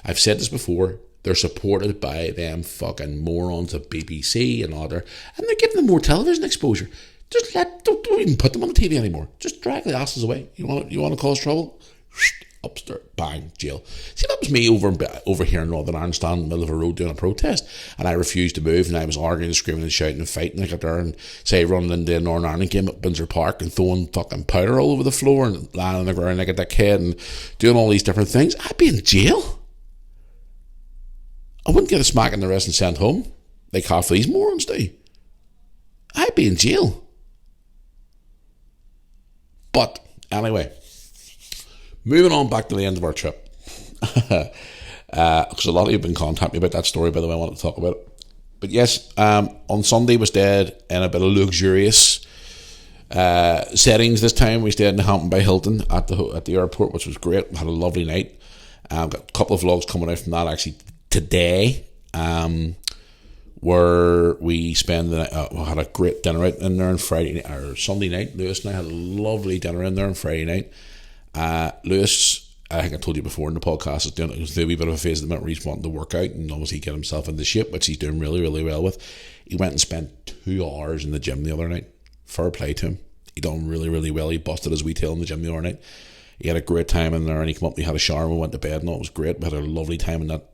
I've said this before, they're supported by them fucking morons of BBC and other, and they're giving them more television exposure. Just don't even put them on the TV anymore. Just drag the asses away. You want to cause trouble? Upstairs, bang, jail. See, that was me over here in Northern Ireland, standing in the middle of a road doing a protest, and I refused to move, and I was arguing and screaming and shouting and fighting. I got there and say running into a Northern Ireland game at Windsor Park and throwing fucking powder all over the floor and lying on the ground like a dickhead and doing all these different things. I'd be in jail. I wouldn't get a smack in the wrist and sent home like half of these morons do. I'd be in jail. But anyway, moving on back to the end of our trip. Because a lot of you have been contacting me about that story, by the way, I wanted to talk about it. But yes, on Sunday we stayed in a bit of luxurious Settings this time. We stayed in the Hampton by Hilton at the airport, which was great. We had a lovely night. Got a couple of vlogs coming out from that actually today. Where we spend the night, we had a great dinner out in there on Friday or Sunday night. Lewis and I had a lovely dinner in there on Friday night. Lewis, I think I told you before in the podcast, is doing a wee bit of a phase at the minute where he's wanting to work out and obviously get himself into shape, which he's doing really, really well with. He went and spent 2 hours in the gym the other night. Fair play to him. He done really, really well. He busted his wee tail in the gym the other night. He had a great time in there, and he came up, we had a shower, and we went to bed, and it was great. We had a lovely time in that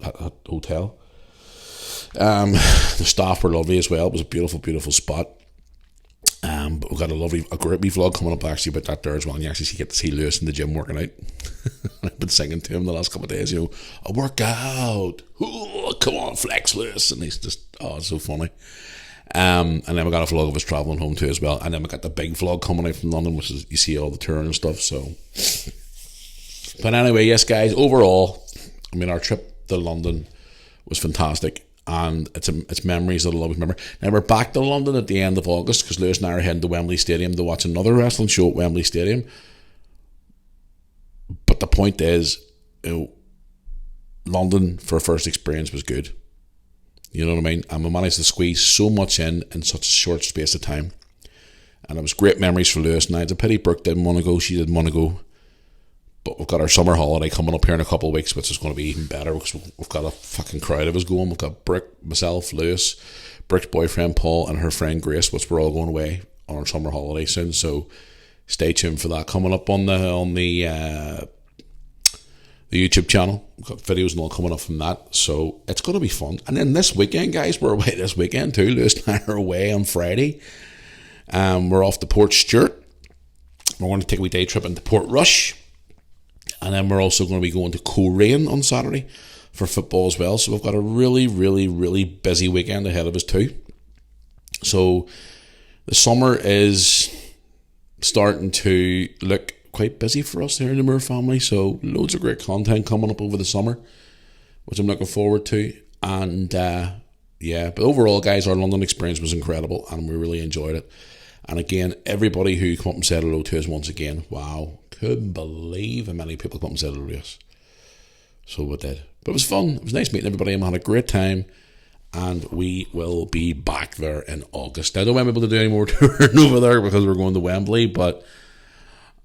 hotel. The staff were lovely as well. It was a beautiful, beautiful spot. But we've got a great wee vlog coming up actually about that there as well, and you actually get to see Lewis in the gym working out. I've been singing to him the last couple of days, I work out. Ooh, come on, flex, Lewis. And he's just, it's so funny. And then we got a vlog of us travelling home too as well. And then we got the big vlog coming out from London, which is, you see all the touring and stuff. So, but anyway, yes, guys, overall, our trip to London was fantastic. And it's memories that I'll always remember. Now we're back to London at the end of August because Lewis and I are heading to Wembley Stadium to watch another wrestling show at Wembley Stadium. But the point is, London for a first experience was good. You know what I mean? And we managed to squeeze so much in such a short space of time. And it was great memories for Lewis and I. It's a pity Brooke didn't want to go. She didn't want to go. But we've got our summer holiday coming up here in a couple of weeks, which is going to be even better because we've got a fucking crowd of us going. We've got Brooke, myself, Lewis, Brooke's boyfriend Paul, and her friend Grace, which we're all going away on our summer holiday soon. So stay tuned for that coming up on the YouTube channel. We've got videos and all coming up from that. So it's going to be fun. And then this weekend, guys, we're away this weekend too. Lewis and I are away on Friday. We're off to Port Stewart. We're going to take a wee day trip into Port Rush. And then we're also going to be going to Coleraine on Saturday for football as well. So we've got a really, really, really busy weekend ahead of us too. So the summer is starting to look quite busy for us here in the Moore family. So loads of great content coming up over the summer, which I'm looking forward to. And but overall, guys, our London experience was incredible and we really enjoyed it. And again, everybody who came up and said hello to us once again, wow, couldn't believe how many people come up and said hello to us. So we did. But it was fun. It was nice meeting everybody and we had a great time. And we will be back there in August. I don't want to be able to do any more touring over there because we're going to Wembley, but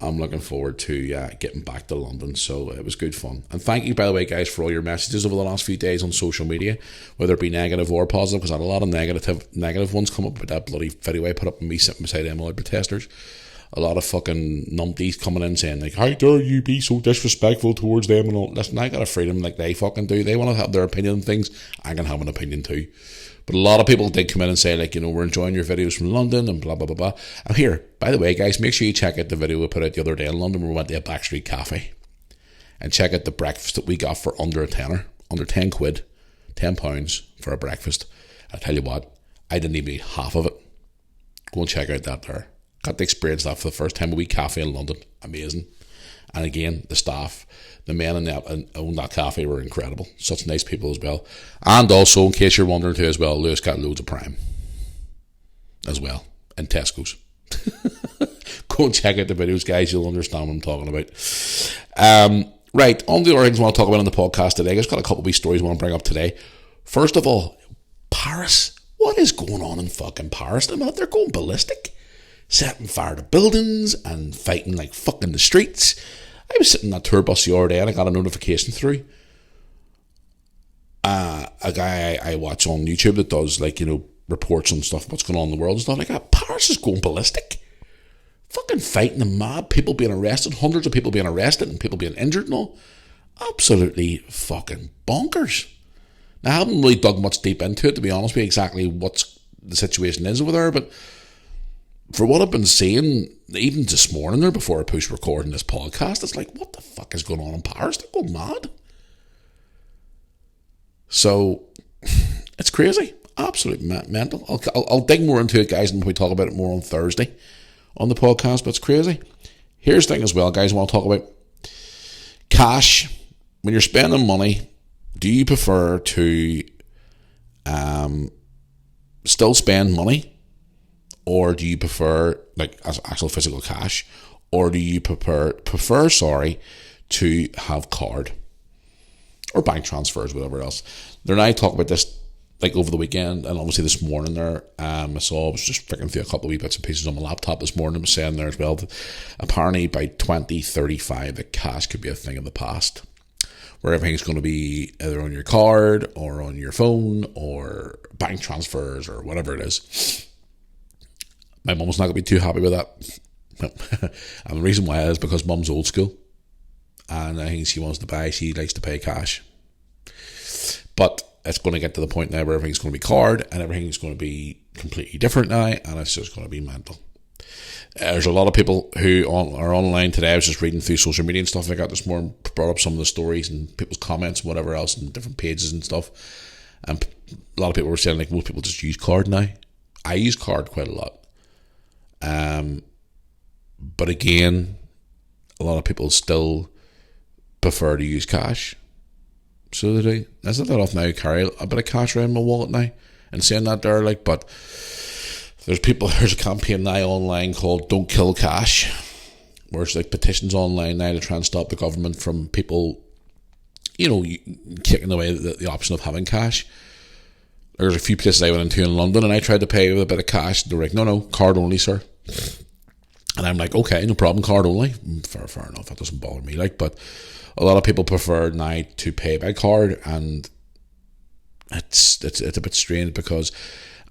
I'm looking forward to getting back to London. So it was good fun. And thank you, by the way, guys, for all your messages over the last few days on social media, whether it be negative or positive, because I had a lot of negative ones come up with that bloody video I put up and me sitting beside MLI protesters. A lot of fucking numpties coming in saying, like, how dare you be so disrespectful towards them and all. Listen, I got a freedom like they fucking do. They want to have their opinion on things. I can have an opinion too. But a lot of people did come in and say, like, we're enjoying your videos from London and blah, blah, blah, blah. And here, by the way, guys, make sure you check out the video we put out the other day in London where we went to a backstreet cafe. And check out the breakfast that we got for under a tenner. Under 10 quid, £10 for a breakfast. I tell you what, I didn't even eat half of it. Go and check out that there. Got to experience that for the first time. A wee cafe in London. Amazing. And again, the staff, the men that own that cafe were incredible. Such nice people as well. And also, in case you're wondering too as well, Lewis got loads of Prime as well in Tesco's. Go and check out the videos, guys. You'll understand what I'm talking about. Right, on the other things I want to talk about on the podcast today. I've got a couple of wee stories I want to bring up today. First of all, Paris. What is going on in fucking Paris? They're going ballistic. Setting fire to buildings and fighting like fucking the streets. I was sitting in that tour bus the other day and I got a notification through. A guy I watch on YouTube that does reports on stuff, what's going on in the world and stuff like that. Paris is going ballistic. Fucking fighting and mad. People being arrested. Hundreds of people being arrested and people being injured and all. Absolutely fucking bonkers. Now, I haven't really dug much deep into it, to be honest with you, exactly what the situation is over there, but for what I've been seeing, even this morning there before I pushed recording this podcast, it's like, what the fuck is going on in Paris? They're going mad. So, it's crazy. Absolutely mental. I'll dig more into it, guys, and we talk about it more on Thursday on the podcast, but it's crazy. Here's the thing as well, guys, I want to talk about cash. When you're spending money, do you prefer to still spend money, or do you prefer like as actual physical cash, or do you prefer to have card or bank transfers, whatever else? They're now talking about this like over the weekend, and obviously this morning there, I was just flicking through a couple of wee bits and pieces on my laptop this morning. I was saying there as well that apparently by 2035 that cash could be a thing of the past, where everything's going to be either on your card or on your phone or bank transfers or whatever it is. My mum's not going to be too happy with that. And the reason why is because mum's old school, and I think she likes to pay cash. But it's going to get to the point now where everything's going to be card and everything's going to be completely different now, and it's just going to be mental. There's a lot of people who are online today. I was just reading through social media and stuff like that this morning, brought up some of the stories and people's comments and whatever else and different pages and stuff. And a lot of people were saying like most people just use card now. I use card quite a lot. But again, a lot of people still prefer to use cash. So they do. That's not that often I carry a bit of cash around my wallet now. And saying that there, like, but there's a campaign now online called Don't Kill Cash, where it's like petitions online now to try and stop the government from people, kicking away the option of having cash. There's a few places I went into in London and I tried to pay with a bit of cash. They're like, no, card only, sir. And I'm like, okay, no problem, card only. Fair enough, that doesn't bother me. But a lot of people prefer now to pay by card, and it's a bit strange because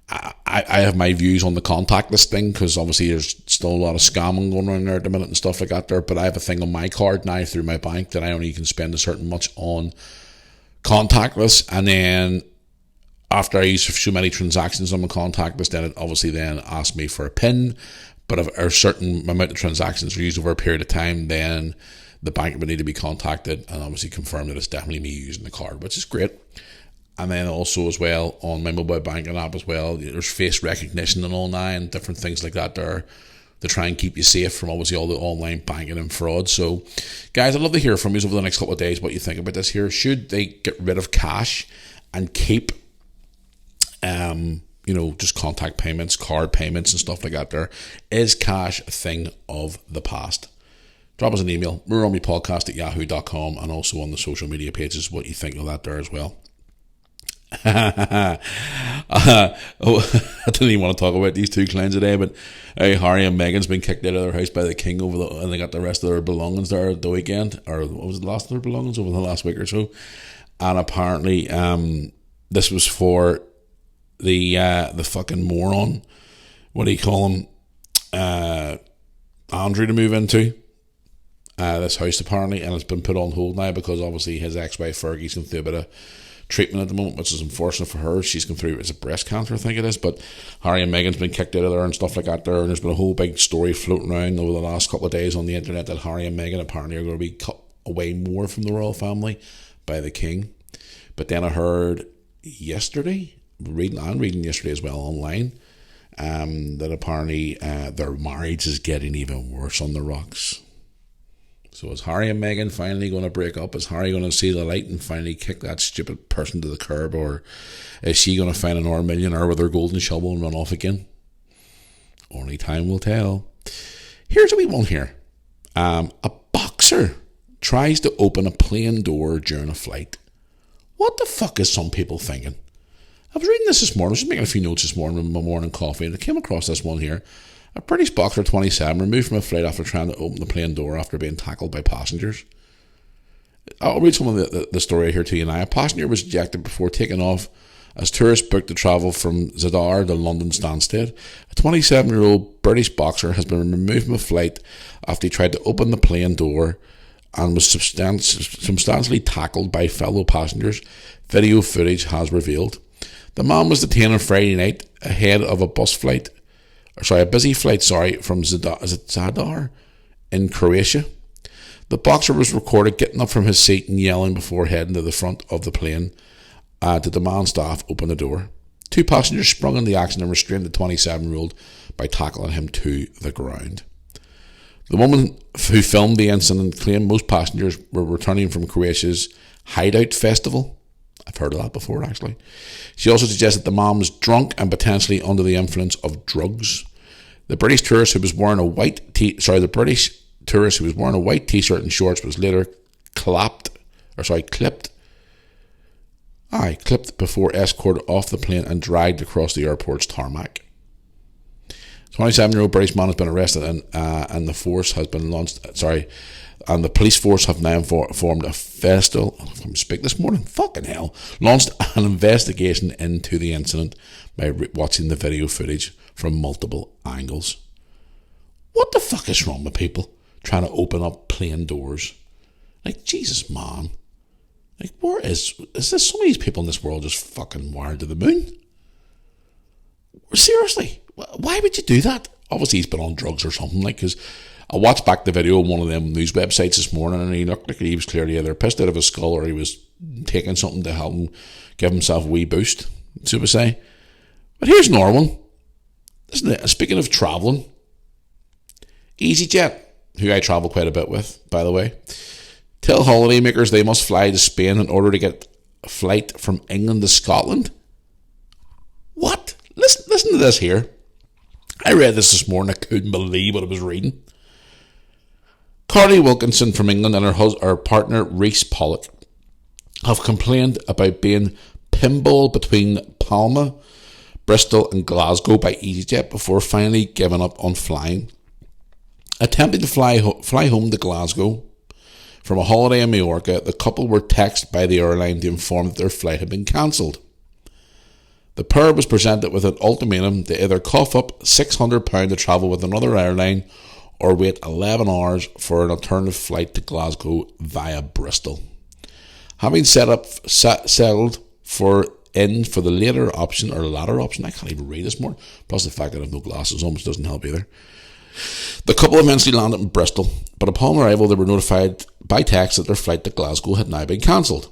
I have my views on the contactless thing, because obviously there's still a lot of scamming going on there at the minute and stuff like that there. But I have a thing on my card now through my bank that I only can spend a certain much on contactless, and then after I use so many transactions on my contactless, then it obviously then asks me for a PIN. But if a certain amount of transactions are used over a period of time, then the bank would need to be contacted and obviously confirm that it's definitely me using the card, which is great. And then also as well on my mobile banking app as well, there's face recognition and all now and different things like that there to try and keep you safe from obviously all the online banking and fraud. So guys, I'd love to hear from you over the next couple of days what you think about this here. Should they get rid of cash and keep just contact payments, card payments and stuff like that there? Is cash a thing of the past? Drop us an email, moorarmypodcast@yahoo.com, and also on the social media pages what you think of that there as well. I didn't even want to talk about these two clowns today, but Harry and Meghan's been kicked out of their house by the king and they got the rest of their belongings there at the weekend, or what was the last of their belongings over the last week or so. And apparently this was for the fucking moron, what do you call him, Andrew, to move into this house apparently, and it's been put on hold now because obviously his ex-wife Fergie's going through a bit of treatment at the moment, which is unfortunate for her. She's going through, it's a breast cancer I think it is, but Harry and Meghan's been kicked out of there and stuff like that there, and there's been a whole big story floating around over the last couple of days on the internet that Harry and Meghan apparently are going to be cut away more from the royal family by the king. But then I heard yesterday, reading yesterday as well online, that apparently their marriage is getting even worse on the rocks. So is Harry and Meghan finally going to break up? Is Harry going to see the light and finally kick that stupid person to the curb? Or is she going to find another millionaire with her golden shovel and run off again? Only time will tell. Here's a wee one here. A boxer tries to open a plane door during a flight. What the fuck is some people thinking? I was reading this morning. I was just making a few notes this morning with my morning coffee, and I came across this one here. A British boxer, 27, removed from a flight after trying to open the plane door after being tackled by passengers. I'll read some of the story here to you now. A passenger was ejected before taking off as tourists booked to travel from Zadar to London Stansted. A 27-year-old British boxer has been removed from a flight after he tried to open the plane door and was substantially tackled by fellow passengers, video footage has revealed. The man was detained on Friday night ahead of a busy flight from Zadar in Croatia. The boxer was recorded getting up from his seat and yelling before heading to the front of the plane to demand staff open the door. Two passengers sprung into the action and restrained the 27-year-old by tackling him to the ground. The woman who filmed the incident claimed most passengers were returning from Croatia's Hideout Festival. I've heard of that before, actually. She also suggested the man was drunk and potentially under the influence of drugs. The British tourist who was wearing a white t-shirt and shorts was later clipped before escorted off the plane and dragged across the airport's tarmac. 27-year-old British man has been arrested and the force has been launched. And the police force have now formed a festival. I'm speak this morning. Fucking hell! Launched an investigation into the incident by watching the video footage from multiple angles. What the fuck is wrong with people trying to open up plane doors? Like, Jesus, man. Like, where is there so many people in this world just fucking wired to the moon? Seriously, why would you do that? Obviously, he's been on drugs or something. Like, because I watched back the video on one of them news websites this morning, and he looked like he was clearly either pissed out of his skull or he was taking something to help him give himself a wee boost, so to say. But here's another one. Speaking of travelling, EasyJet, who I travel quite a bit with, by the way, tell holidaymakers they must fly to Spain in order to get a flight from England to Scotland. What? Listen to this here. I read this morning. I couldn't believe what I was reading. Carly Wilkinson from England and her partner Reece Pollock have complained about being pinballed between Palma, Bristol and Glasgow by EasyJet before finally giving up on flying. Attempting to fly home to Glasgow from a holiday in Majorca, the couple were texted by the airline to inform that their flight had been cancelled. The pair was presented with an ultimatum to either cough up £600 to travel with another airline or wait 11 hours for an alternative flight to Glasgow via Bristol. Having settled for the latter option, I can't even read this more, plus the fact that I have no glasses almost doesn't help either. The couple eventually landed in Bristol, but upon arrival they were notified by text that their flight to Glasgow had now been cancelled.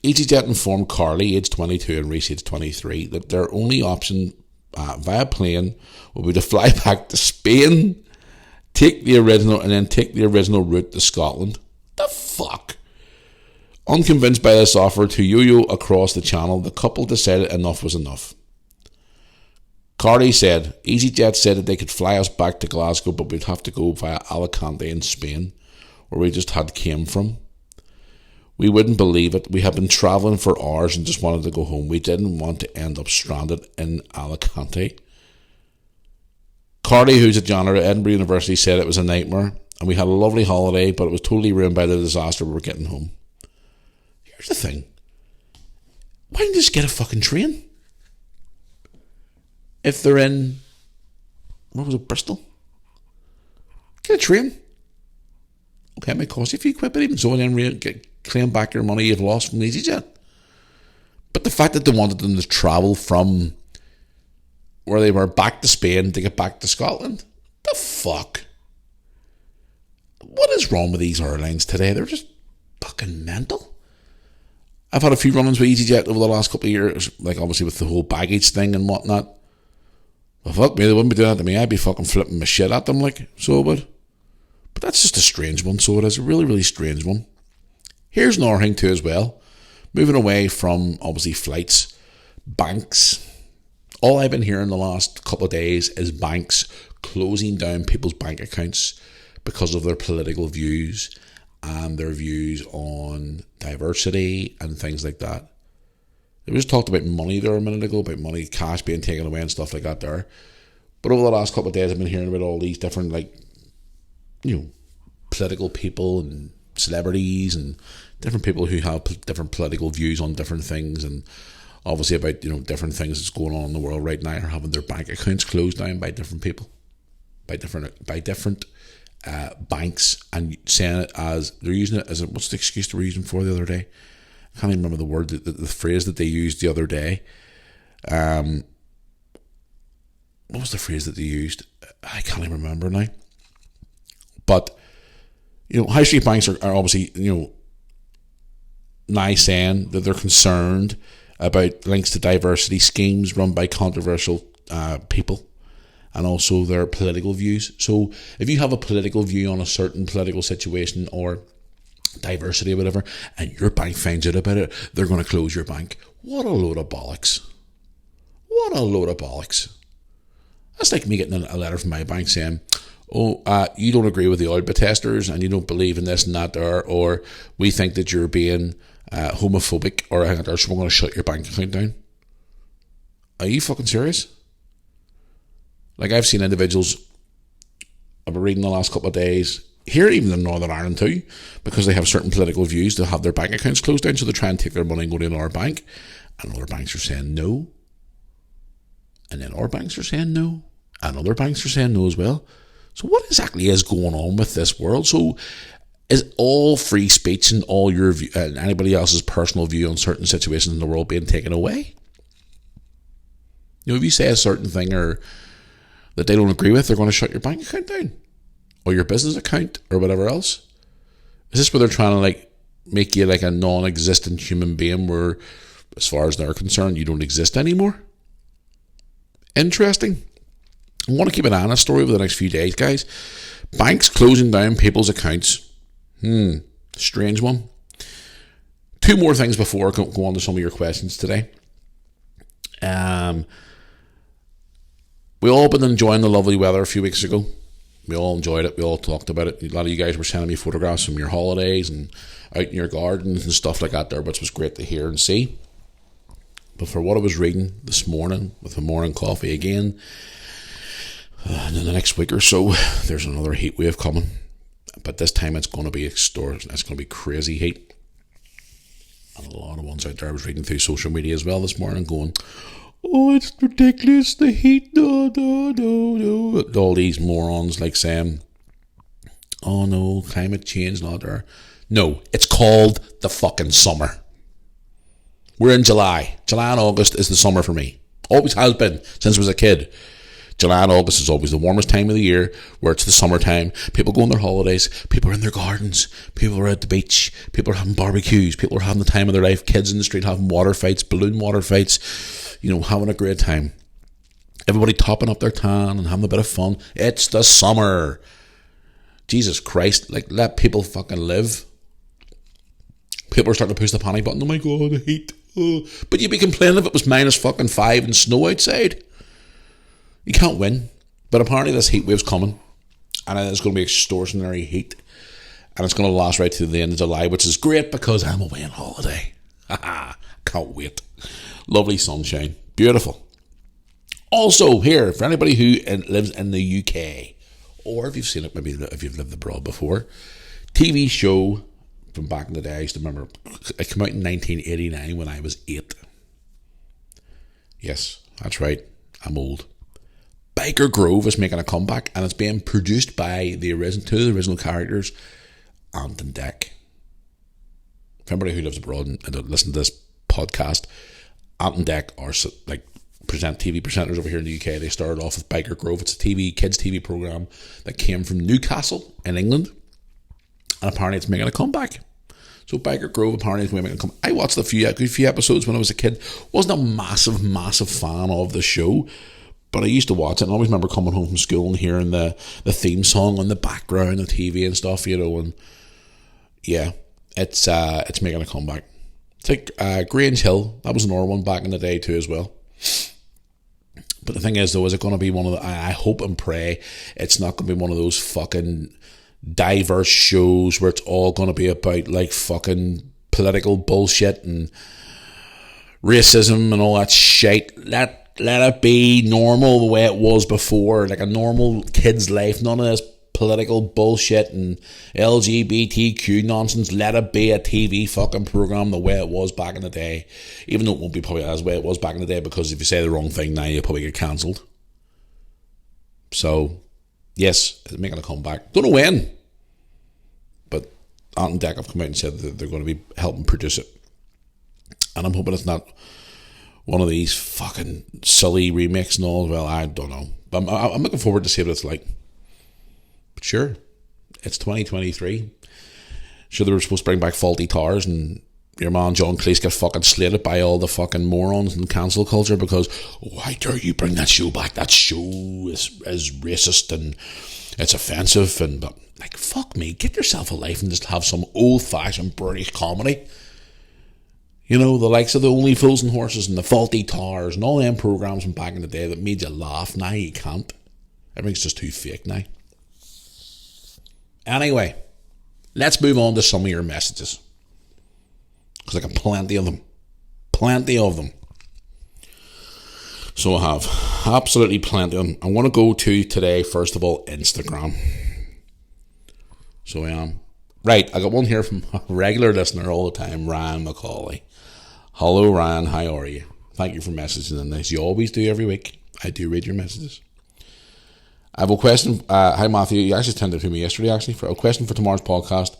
EasyJet informed Carly, aged 22, and Reece, aged 23, that their only option via plane would be to fly back to Spain, take the original route to Scotland. The fuck? Unconvinced by this offer to yo-yo across the channel, the couple decided enough was enough. Carly said, EasyJet said that they could fly us back to Glasgow, but we'd have to go via Alicante in Spain, where we just had came from. We wouldn't believe it. We had been travelling for hours and just wanted to go home. We didn't want to end up stranded in Alicante. Carly, who's a janitor at Edinburgh University, said it was a nightmare and we had a lovely holiday, but it was totally ruined by the disaster we were getting home. Here's the thing. Why don't you just get a fucking train? If they're in, Bristol? Get a train. Okay, it might cost you a few quid, but even so, then claim back your money you've lost from EasyJet. But the fact that they wanted them to travel from where they were back to Spain to get back to Scotland, the fuck? What is wrong with these airlines today? They're just fucking mental. I've had a few run-ins with EasyJet over the last couple of years, like obviously with the whole baggage thing and whatnot. Well, fuck me, they wouldn't be doing that to me. I'd be fucking flipping my shit at them, like, so I would. But that's just a strange one, so it is a really, really strange one. Here's another thing too as well. Moving away from, obviously, flights, banks. All I've been hearing the last couple of days is banks closing down people's bank accounts because of their political views and their views on diversity and things like that. We just talked about money there a minute ago, about money, cash being taken away and stuff like that there. But over the last couple of days, I've been hearing about all these different, political people and celebrities and different people who have different political views on different things, and obviously about, different things that's going on in the world right now are having their bank accounts closed down by different people, by different banks, and saying it as, they're using it as, what's the excuse they were using for the other day? I can't even remember the word, the phrase that they used the other day. What was the phrase that they used? I can't even remember now. But, high street banks are obviously, now saying that they're concerned about links to diversity schemes run by controversial people and also their political views. So if you have a political view on a certain political situation or diversity or whatever, and your bank finds out about it, they're going to close your bank. What a load of bollocks. What a load of bollocks. That's like me getting a letter from my bank saying, oh, you don't agree with the oil testers and you don't believe in this and that, or we think that you're being homophobic, or so we're going to shut your bank account down. Are you fucking serious? Like, I've seen individuals, I've been reading the last couple of days, here even in Northern Ireland too, because they have certain political views, they'll have their bank accounts closed down, so they try and take their money and go to another bank, and other banks are saying no, and then other banks are saying no, and other banks are saying no as well. So what exactly is going on with this world? So is all free speech and all your view, and anybody else's personal view on certain situations in the world being taken away? You know, if you say a certain thing or that they don't agree with, they're going to shut your bank account down or your business account or whatever else. Is this where they're trying to like make you like a non-existent human being where, as far as they're concerned, you don't exist anymore? Interesting. I want to keep an eye on this story over the next few days, guys. Banks closing down people's accounts. Strange one. Two more things before I go on to some of your questions today. We all been enjoying the lovely weather a few weeks ago. We all enjoyed it. We all talked about it. A lot of you guys were sending me photographs from your holidays and out in your gardens and stuff like that there, which was great to hear and see. But for what I was reading this morning with my morning coffee again, and in the next week or so, there's another heat wave coming. But this time it's going to be extortion. It's going to be crazy heat. And a lot of ones out there, I was reading through social media as well this morning going, oh, it's ridiculous, the heat, no. All these morons like saying, oh no, climate change, not there. No, it's called the fucking summer. We're in July. July and August is the summer for me. Always has been, since I was a kid. July and August is always the warmest time of the year, where it's the summertime. People go on their holidays. People are in their gardens. People are at the beach. People are having barbecues. People are having the time of their life. Kids in the street having water fights, balloon water fights, having a great time. Everybody topping up their tan and having a bit of fun. It's the summer. Jesus Christ, let people fucking live. People are starting to push the panic button. Oh my God, the heat. Oh. But you'd be complaining if it was -5 and snow outside. You can't win. But apparently this heat wave's coming, and it's going to be extraordinary heat, and it's going to last right to the end of July, which is great because I'm away on holiday. Can't wait. Lovely sunshine. Beautiful. Also here, for anybody who lives in the UK, or if you've seen it, maybe if you've lived abroad before, TV show from back in the day. I used to remember it came out in 1989 when I was 8. Yes, that's right. I'm old. Biker Grove is making a comeback, and it's being produced by two of the original characters, Ant and Dec. For anybody who lives abroad and listen to this podcast, Ant and Dec are TV presenters over here in the UK. They started off with Biker Grove. It's a kids TV program that came from Newcastle in England, and apparently it's making a comeback. So Biker Grove apparently is making a comeback. I watched a few episodes when I was a kid. Wasn't a massive fan of the show, but I used to watch it, and I always remember coming home from school and hearing the theme song on the background of TV and stuff, and yeah, it's making a comeback. It's like Grange Hill, that was another one back in the day too as well. But the thing is though, is it going to be one of the, I hope and pray it's not going to be one of those fucking diverse shows where it's all going to be about like fucking political bullshit and racism and all that shit. Let it be normal the way it was before, like a normal kid's life. None of this political bullshit and LGBTQ nonsense. Let it be a TV fucking program the way it was back in the day. Even though it won't be probably as way it was back in the day, because if you say the wrong thing now, you'll probably get cancelled. So, yes, it's making a comeback. Don't know when, but Ant and Dec have come out and said that they're going to be helping produce it. And I'm hoping it's not one of these fucking silly remakes and all. Well, I don't know. But I'm looking forward to see what it's like. But sure, it's 2023. Sure, they were supposed to bring back Fawlty Towers, and your man John Cleese got fucking slated by all the fucking morons in cancel culture because, why dare you bring that show back? That show is racist and it's offensive. But fuck me, get yourself a life and just have some old-fashioned British comedy. You know, the likes of the Only Fools and Horses and the Faulty Towers and all them programs from back in the day that made you laugh. Now you can't. Everything's just too fake now. Anyway, let's move on to some of your messages. Because I got plenty of them. Plenty of them. So I have absolutely plenty of them. I want to go to today, first of all, Instagram. So I am. Right, I got one here from a regular listener all the time, Ryan McCauley. Hello, Ryan. How are you? Thank you for messaging in this. You always do every week. I do read your messages. I have a question. Hi, Matthew. You actually sent it to me yesterday, actually. For a question for tomorrow's podcast.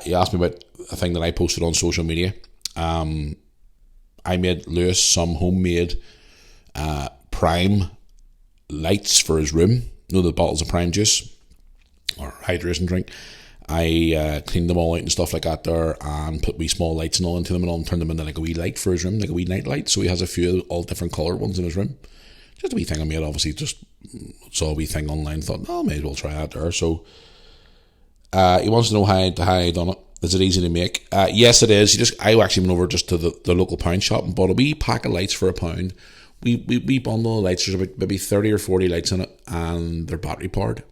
You asked me about a thing that I posted on social media. I made Lewis some homemade Prime lights for his room. You know, the bottles of Prime juice or hydration drink. I cleaned them all out and stuff like that there, and put wee small lights and all into them, and all turned them into like a wee light for his room, like a wee night light. So he has a few all different colour ones in his room. Just a wee thing I made, obviously. Just saw a wee thing online, thought, oh, may as well try that there. So he wants to know how I done it. Is it easy to make? Yes, it is. I actually went over just to the local pound shop and bought a wee pack of lights for £1. We bundle of lights. There's about maybe 30 or 40 lights in it, and they're battery powered.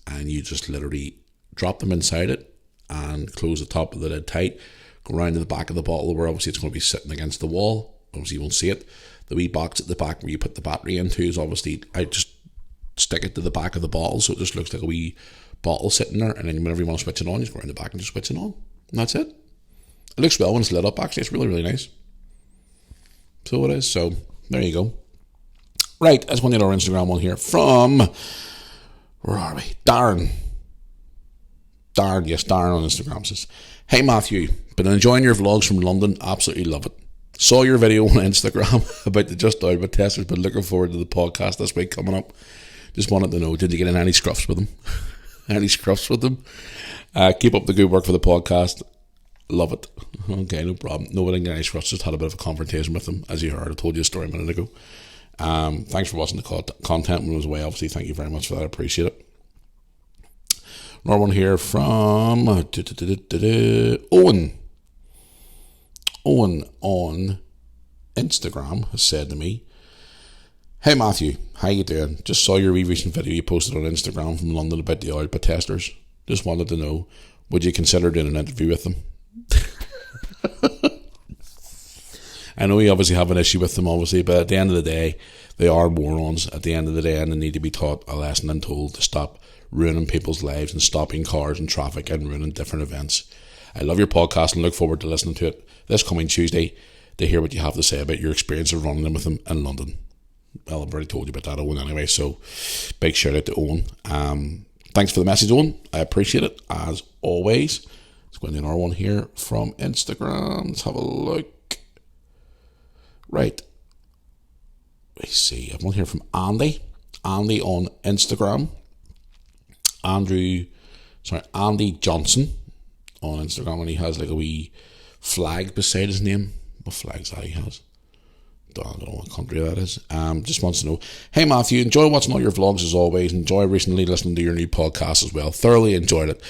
And you just literally drop them inside it and close the top of the lid tight. Go around to the back of the bottle where obviously it's going to be sitting against the wall. Obviously you won't see it. The wee box at the back where you put the battery into is obviously, I just stick it to the back of the bottle so it just looks like a wee bottle sitting there, and then whenever you want to switch it on, you just go around the back and just switch it on. And that's it. It looks well when it's lit up, actually. It's really, really nice. So it is. So there you go. Right, that's one of our Instagram one here from, where are we? Darren, yes, Darren on Instagram says, hey Matthew, been enjoying your vlogs from London, absolutely love it. Saw your video on Instagram about the Just Out with testers, but looking forward to the podcast this week coming up. Just wanted to know, did you get in any scruffs with them? Any scruffs with them? Keep up the good work for the podcast. Love it. Okay, no problem. No, I didn't get any scruffs, just had a bit of a confrontation with them, as you heard. I told you a story a minute ago. Thanks for watching the content when it was away, obviously. Thank you very much for that. I appreciate it. Another one here from Owen. Owen on Instagram has said to me, hey Matthew, how you doing? Just saw your recent video you posted on Instagram from London about the oil testers. Just wanted to know, would you consider doing an interview with them? I know you obviously have an issue with them, obviously, but at the end of the day, they are morons at the end of the day, and they need to be taught a lesson and told to stop ruining people's lives and stopping cars and traffic and ruining different events. I love your podcast and look forward to listening to it this coming Tuesday to hear what you have to say about your experience of running with them in London. Well, I've already told you about that, Owen, anyway, so big shout out to Owen. Thanks for the message, Owen. I appreciate it, as always. Let's go into another one here from Instagram. Let's have a look. Right. Let's see. I have one here from Andy. Andy on Instagram. Andy Johnson on Instagram, and he has like a wee flag beside his name. What flag's that he has? I don't know what country that is. Just wants to know, hey Matthew, enjoy watching all your vlogs as always. Enjoy recently listening to your new podcast as well. Thoroughly enjoyed it.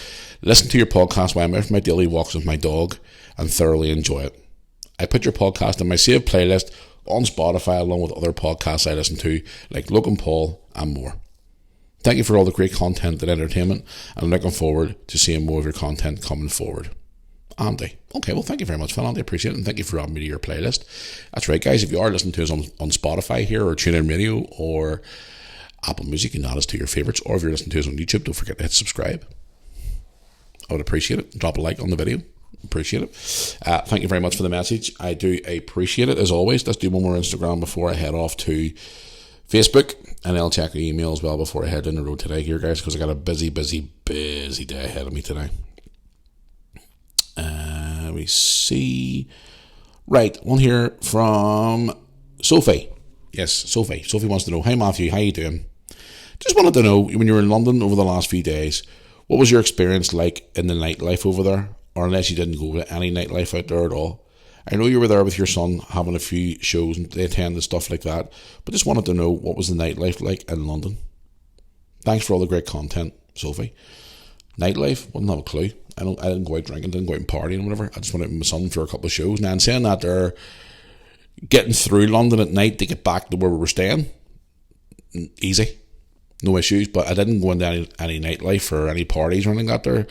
Listen to your podcast while I'm out for my daily walks with my dog and thoroughly enjoy it. I put your podcast in my saved playlist on Spotify along with other podcasts I listen to like Logan Paul and more. Thank you for all the great content and entertainment, and I'm looking forward to seeing more of your content coming forward. Andy. Okay, well, thank you very much, Phil. Andy, appreciate it, and thank you for adding me to your playlist. That's right, guys. If you are listening to us on Spotify here, or TuneIn Radio, or Apple Music, you can add us to your favourites, or if you're listening to us on YouTube, don't forget to hit subscribe. I would appreciate it. Drop a like on the video. Appreciate it. Thank you very much for the message. I do appreciate it, as always. Let's do one more Instagram before I head off to Facebook, and I'll check the email as well before I head down the road today here, guys, because I got a busy day ahead of me today. We see. Right, one here from Sophie. Yes, Sophie. Sophie wants to know, hey Matthew, how you doing? Just wanted to know, when you were in London over the last few days, what was your experience like in the nightlife over there? Or unless you didn't go to any nightlife out there at all. I know you were there with your son having a few shows and they attended stuff like that, but just wanted to know, what was the nightlife like in London? Thanks for all the great content, Sophie. Nightlife? Wouldn't have a clue. I didn't go out drinking, didn't go out and partying, whatever. I just went out with my son for a couple of shows. Now, in saying that, they're getting through London at night to get back to where we were staying. Easy. No issues. But I didn't go into any nightlife or any parties or anything like that there,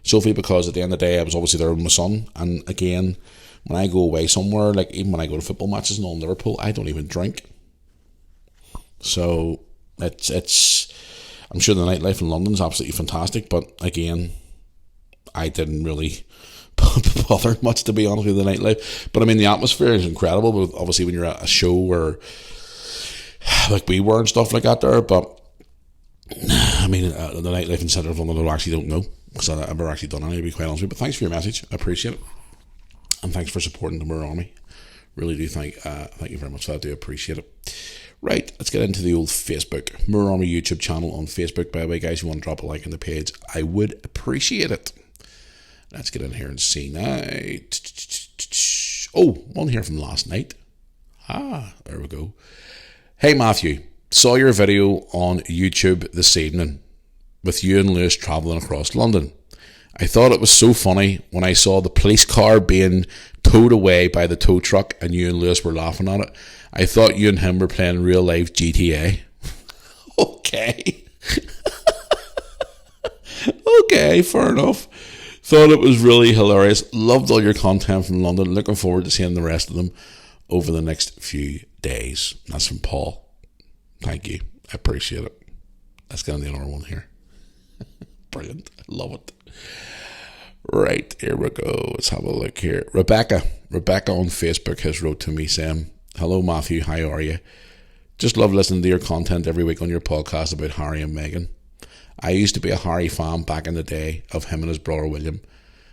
Sophie, because at the end of the day, I was obviously there with my son. And again, when I go away somewhere, like even when I go to football matches and all in Liverpool, I don't even drink. So it's I'm sure the nightlife in London is absolutely fantastic, but again, I didn't really bother much, to be honest with you, the nightlife. But I mean, the atmosphere is incredible, but obviously when you're at a show where like we were and stuff like that there, but I mean, the nightlife in the centre of London, I actually don't know, because I've never actually done any, to be quite honest with you. But thanks for your message, I appreciate it, and thanks for supporting the Moore Army. Really do thank you very much for that. I do appreciate it. Right, let's get into the old Facebook. Moore Army YouTube channel on Facebook. By the way, guys, if you want to drop a like on the page, I would appreciate it. Let's get in here and see now. Oh, one here from last night. There we go. Hey, Matthew. Saw your video on YouTube this evening with you and Lewis travelling across London. I thought it was so funny when I saw the police car being towed away by the tow truck and you and Lewis were laughing at it. I thought you and him were playing real life GTA. Okay. Okay, fair enough. Thought it was really hilarious. Loved all your content from London. Looking forward to seeing the rest of them over the next few days. That's from Paul. Thank you. I appreciate it. Let's get on the other one here. Brilliant. I love it. Right, here we go. Let's have a look here. Rebecca on Facebook has wrote to me saying, hello Matthew, how are you? Just love listening to your content every week on your podcast about Harry and Meghan. I used to be a Harry fan back in the day of him and his brother William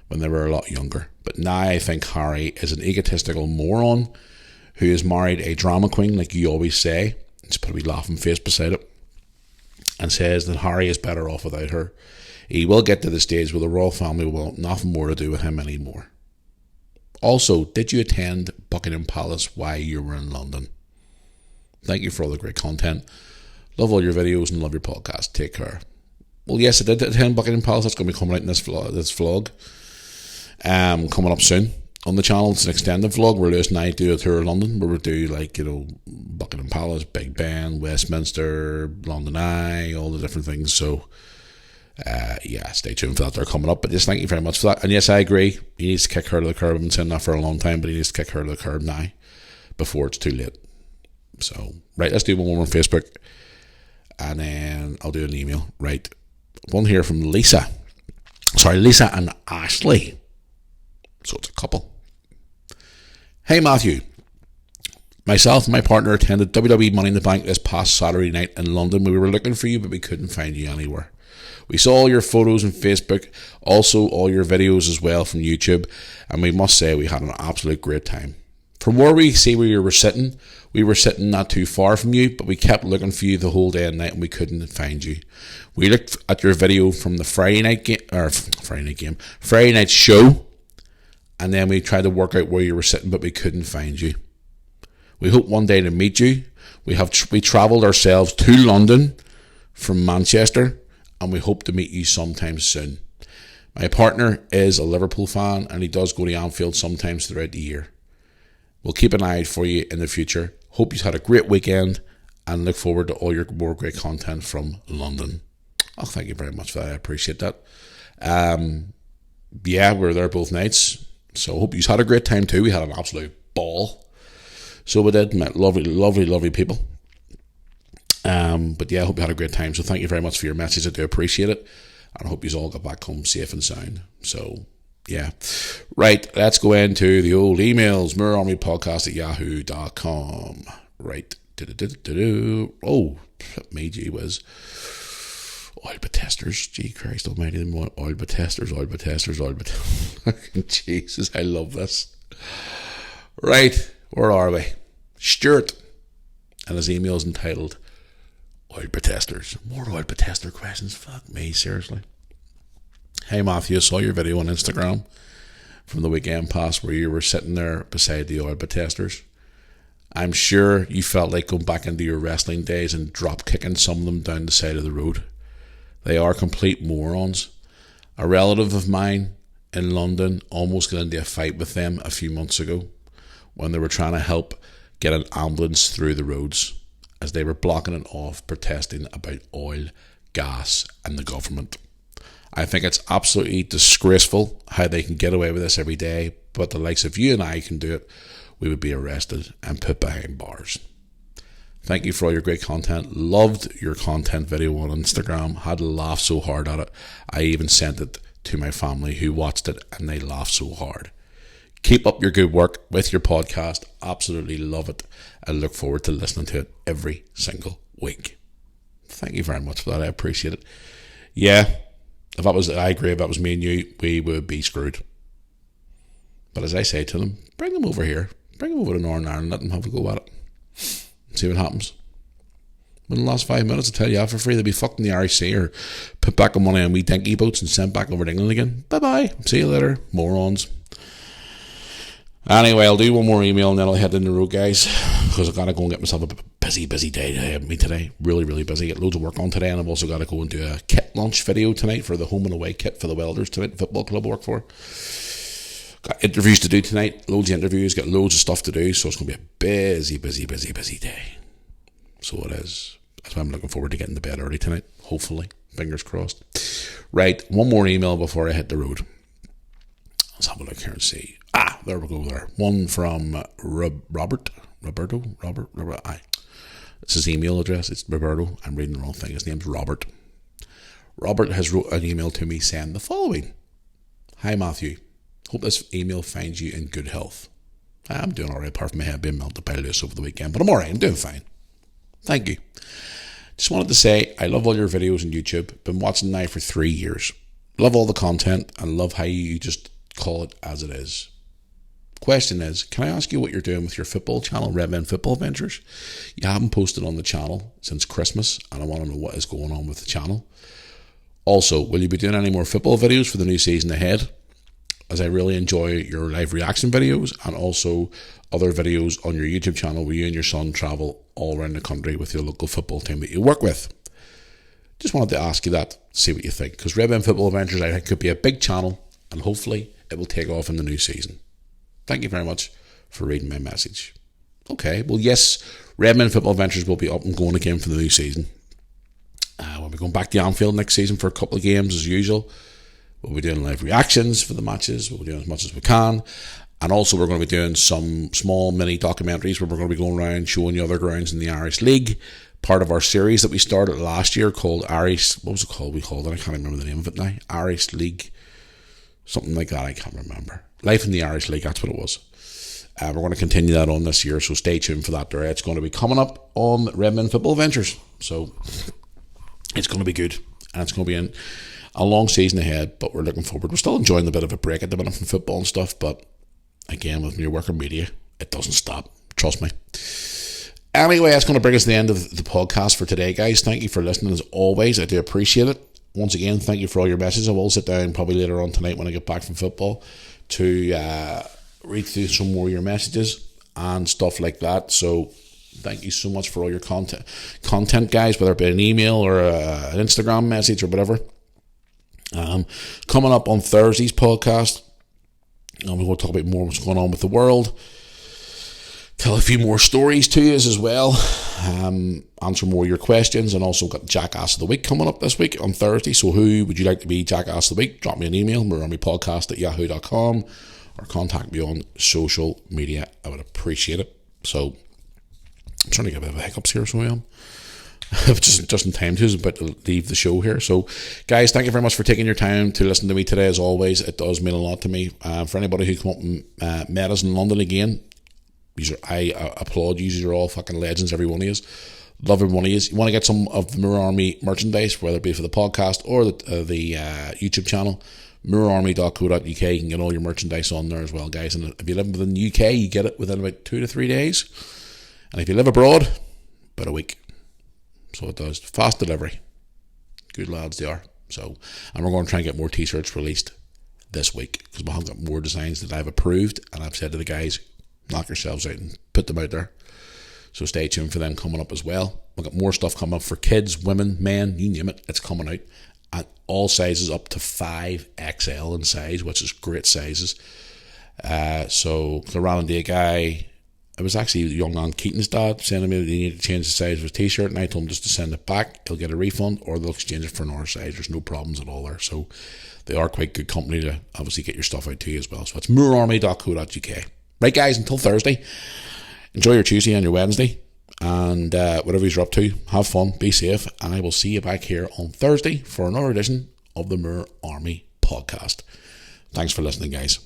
when they were a lot younger. But now I think Harry is an egotistical moron who has married a drama queen, like you always say. Just put a wee laughing face beside it. And says that Harry is better off without her. He will get to the stage where the royal family will want nothing more to do with him anymore. Also, did you attend Buckingham Palace while you were in London? Thank you for all the great content. Love all your videos and love your podcast. Take care. Well, yes, I did attend Buckingham Palace. That's going to be coming out in this vlog. Coming up soon on the channel. It's an extended vlog where Lewis and I do a tour of London, where we do Buckingham Palace, Big Ben, Westminster, London Eye, all the different things. So stay tuned for that. They're coming up. But just thank you very much for that. And yes, I agree. He needs to kick her to the curb. I've been saying that for a long time, but he needs to kick her to the curb now before it's too late. So, right, let's do one more on Facebook, and then I'll do an email. Right, one here from Lisa and Ashley. So it's a couple. Hey Matthew, myself and my partner attended WWE Money in the Bank this past Saturday night in London. We were looking for you, but we couldn't find you anywhere. We saw all your photos on Facebook, also all your videos as well from YouTube, and we must say we had an absolute great time. From where we see where you were sitting not too far from you, but we kept looking for you the whole day and night and we couldn't find you. We looked at your video from the Friday night show, and then we tried to work out where you were sitting, but we couldn't find you. We hope one day to meet you. We travelled ourselves to London from Manchester, and we hope to meet you sometime soon. My partner is a Liverpool fan, and he does go to Anfield sometimes throughout the year. We'll keep an eye out for you in the future. Hope you've had a great weekend and look forward to all your more great content from London. Oh, thank you very much for that. I appreciate that. We were there both nights, so hope you've had a great time too. We had an absolute ball. So we did. Met lovely people. But yeah, I hope you had a great time. So thank you very much for your message. I do appreciate it. And I hope you all got back home safe and sound. So yeah. Right, let's go into the old emails. MooreArmyPodcast@yahoo.com. Right. Oh, me, gee whiz. Oil testers. Gee Christ almighty. Oil testers. Jesus, I love this. Right, where are we? Stuart. And his email is entitled Oil Testers. More oil tester questions. Fuck me, seriously. Hey Matthew, I saw your video on Instagram from the weekend past where you were sitting there beside the oil testers. I'm sure you felt like going back into your wrestling days and drop kicking some of them down the side of the road. They are complete morons. A relative of mine in London almost got into a fight with them a few months ago when they were trying to help get an ambulance through the roads as they were blocking it off, protesting about oil, gas and the government. I think it's absolutely disgraceful how they can get away with this every day, but the likes of you and I can do it. We would be arrested and put behind bars. Thank you for all your great content. Loved your content video on Instagram. Had laughed so hard at it. I even sent it to my family who watched it and they laughed so hard. Keep up your good work with your podcast. Absolutely love it. I look forward to listening to it every single week. Thank you very much for that. I appreciate it. Yeah, I agree, if that was me and you, we would be screwed. But as I say to them, bring them over here. Bring them over to Northern Ireland. Let them have a go at it. See what happens. In the last 5 minutes, I tell you, for free, they'll be fucked in the Irish Sea or put back on one of them wee dinky boats and sent back over to England again. Bye-bye. See you later, morons. Anyway, I'll do one more email and then I'll head in the road, guys, because I've got to go and get myself a busy day today. Really, really busy. Got loads of work on today, and I've also got to go and do a kit launch video tonight for the home and away kit for the welders tonight, the football club I work for. Got interviews to do tonight, loads of interviews, got loads of stuff to do, so it's going to be a busy day. So it is. That's why I'm looking forward to getting to bed early tonight, hopefully. Fingers crossed. Right, one more email before I hit the road. Let's have a look here and see. There we go there. One from Roberto. Aye. It's his email address. It's Roberto. I'm reading the wrong thing. His name's Robert. Robert has wrote an email to me saying the following. Hi, Matthew. Hope this email finds you in good health. I'm doing alright, apart from my head being melted by loose over the weekend, but I'm alright. I'm doing fine. Thank you. Just wanted to say I love all your videos on YouTube. Been watching now for 3 years. Love all the content and love how you just call it as it is. Question is, can I ask you what you're doing with your football channel, Redmen Football Ventures? You haven't posted on the channel since Christmas, and I want to know what is going on with the channel. Also, will you be doing any more football videos for the new season ahead? As I really enjoy your live reaction videos and also other videos on your YouTube channel where you and your son travel all around the country with your local football team that you work with. Just wanted to ask you that, see what you think, because Redmen Football Ventures I think could be a big channel and hopefully it will take off in the new season. Thank you very much for reading my message. Okay, well yes, Redmen Football Ventures will be up and going again for the new season. We'll be going back to Anfield next season for a couple of games as usual. We'll be doing live reactions for the matches. We'll be doing as much as we can. And also we're going to be doing some small mini documentaries where we're going to be going around showing you other grounds in the Irish League. Part of our series that we started last year called Irish... What was it called? We called it. I can't remember the name of it now. Irish League. Something like that. I can't remember. Life in the Irish League. That's what it was. We're going to continue that on this year. So stay tuned for that. It's going to be coming up on Redmen Football Ventures. So it's going to be good. And it's going to be in a long season ahead, but we're looking forward. We're still enjoying a bit of a break at the minute from football and stuff, but again, with your work in media, it doesn't stop. Trust me. Anyway, that's going to bring us to the end of the podcast for today, guys. Thank you for listening as always. I do appreciate it. Once again, thank you for all your messages. I will sit down probably later on tonight when I get back from football to read through some more of your messages and stuff like that. So thank you so much for all your content, guys, whether it be an email or an Instagram message or whatever. Coming up on Thursday's podcast, we're going to talk about more what's going on with the world, tell a few more stories to you as well, answer more of your questions, and also got Jackass of the Week coming up this week on Thursday. So who would you like to be Jackass of the Week? Drop me an email, moorarmypodcast@yahoo.com, or contact me on social media. I would appreciate it. So I'm trying to get a bit of a hiccups here, so I am. just in time to about to leave the show here. So guys, thank you very much for taking your time to listen to me today. As always, it does mean a lot to me. For anybody who come up and met us in London again, I applaud you. You're all fucking legends, every one of you. Love every one of you. You want to get some of the Moor Army merchandise, whether it be for the podcast or the YouTube channel, moorarmy.co.uk. You can get all your merchandise on there as well, guys. And if you live within the UK, you get it within about 2 to 3 days. And if you live abroad, about a week. So it does. Fast delivery. Good lads they are. So, and we're going to try and get more t-shirts released this week because we have got more designs that I've approved, and I've said to the guys, knock yourselves out and put them out there. So stay tuned for them coming up as well. We've got more stuff coming up for kids, women, men, you name it. It's coming out. and all sizes up to 5XL in size, which is great sizes. So the Ranelagh guy, it was actually young man Keaton's dad sending me that he needed to change the size of his t-shirt, and I told him just to send it back. He'll get a refund, or they'll exchange it for another size. There's no problems at all there. So they are quite good company to obviously get your stuff out to you as well. So it's moorarmy.co.uk. Right, guys, until Thursday, enjoy your Tuesday and your Wednesday, and whatever you're up to, have fun, be safe, and I will see you back here on Thursday for another edition of the Moor Army podcast. Thanks for listening, guys.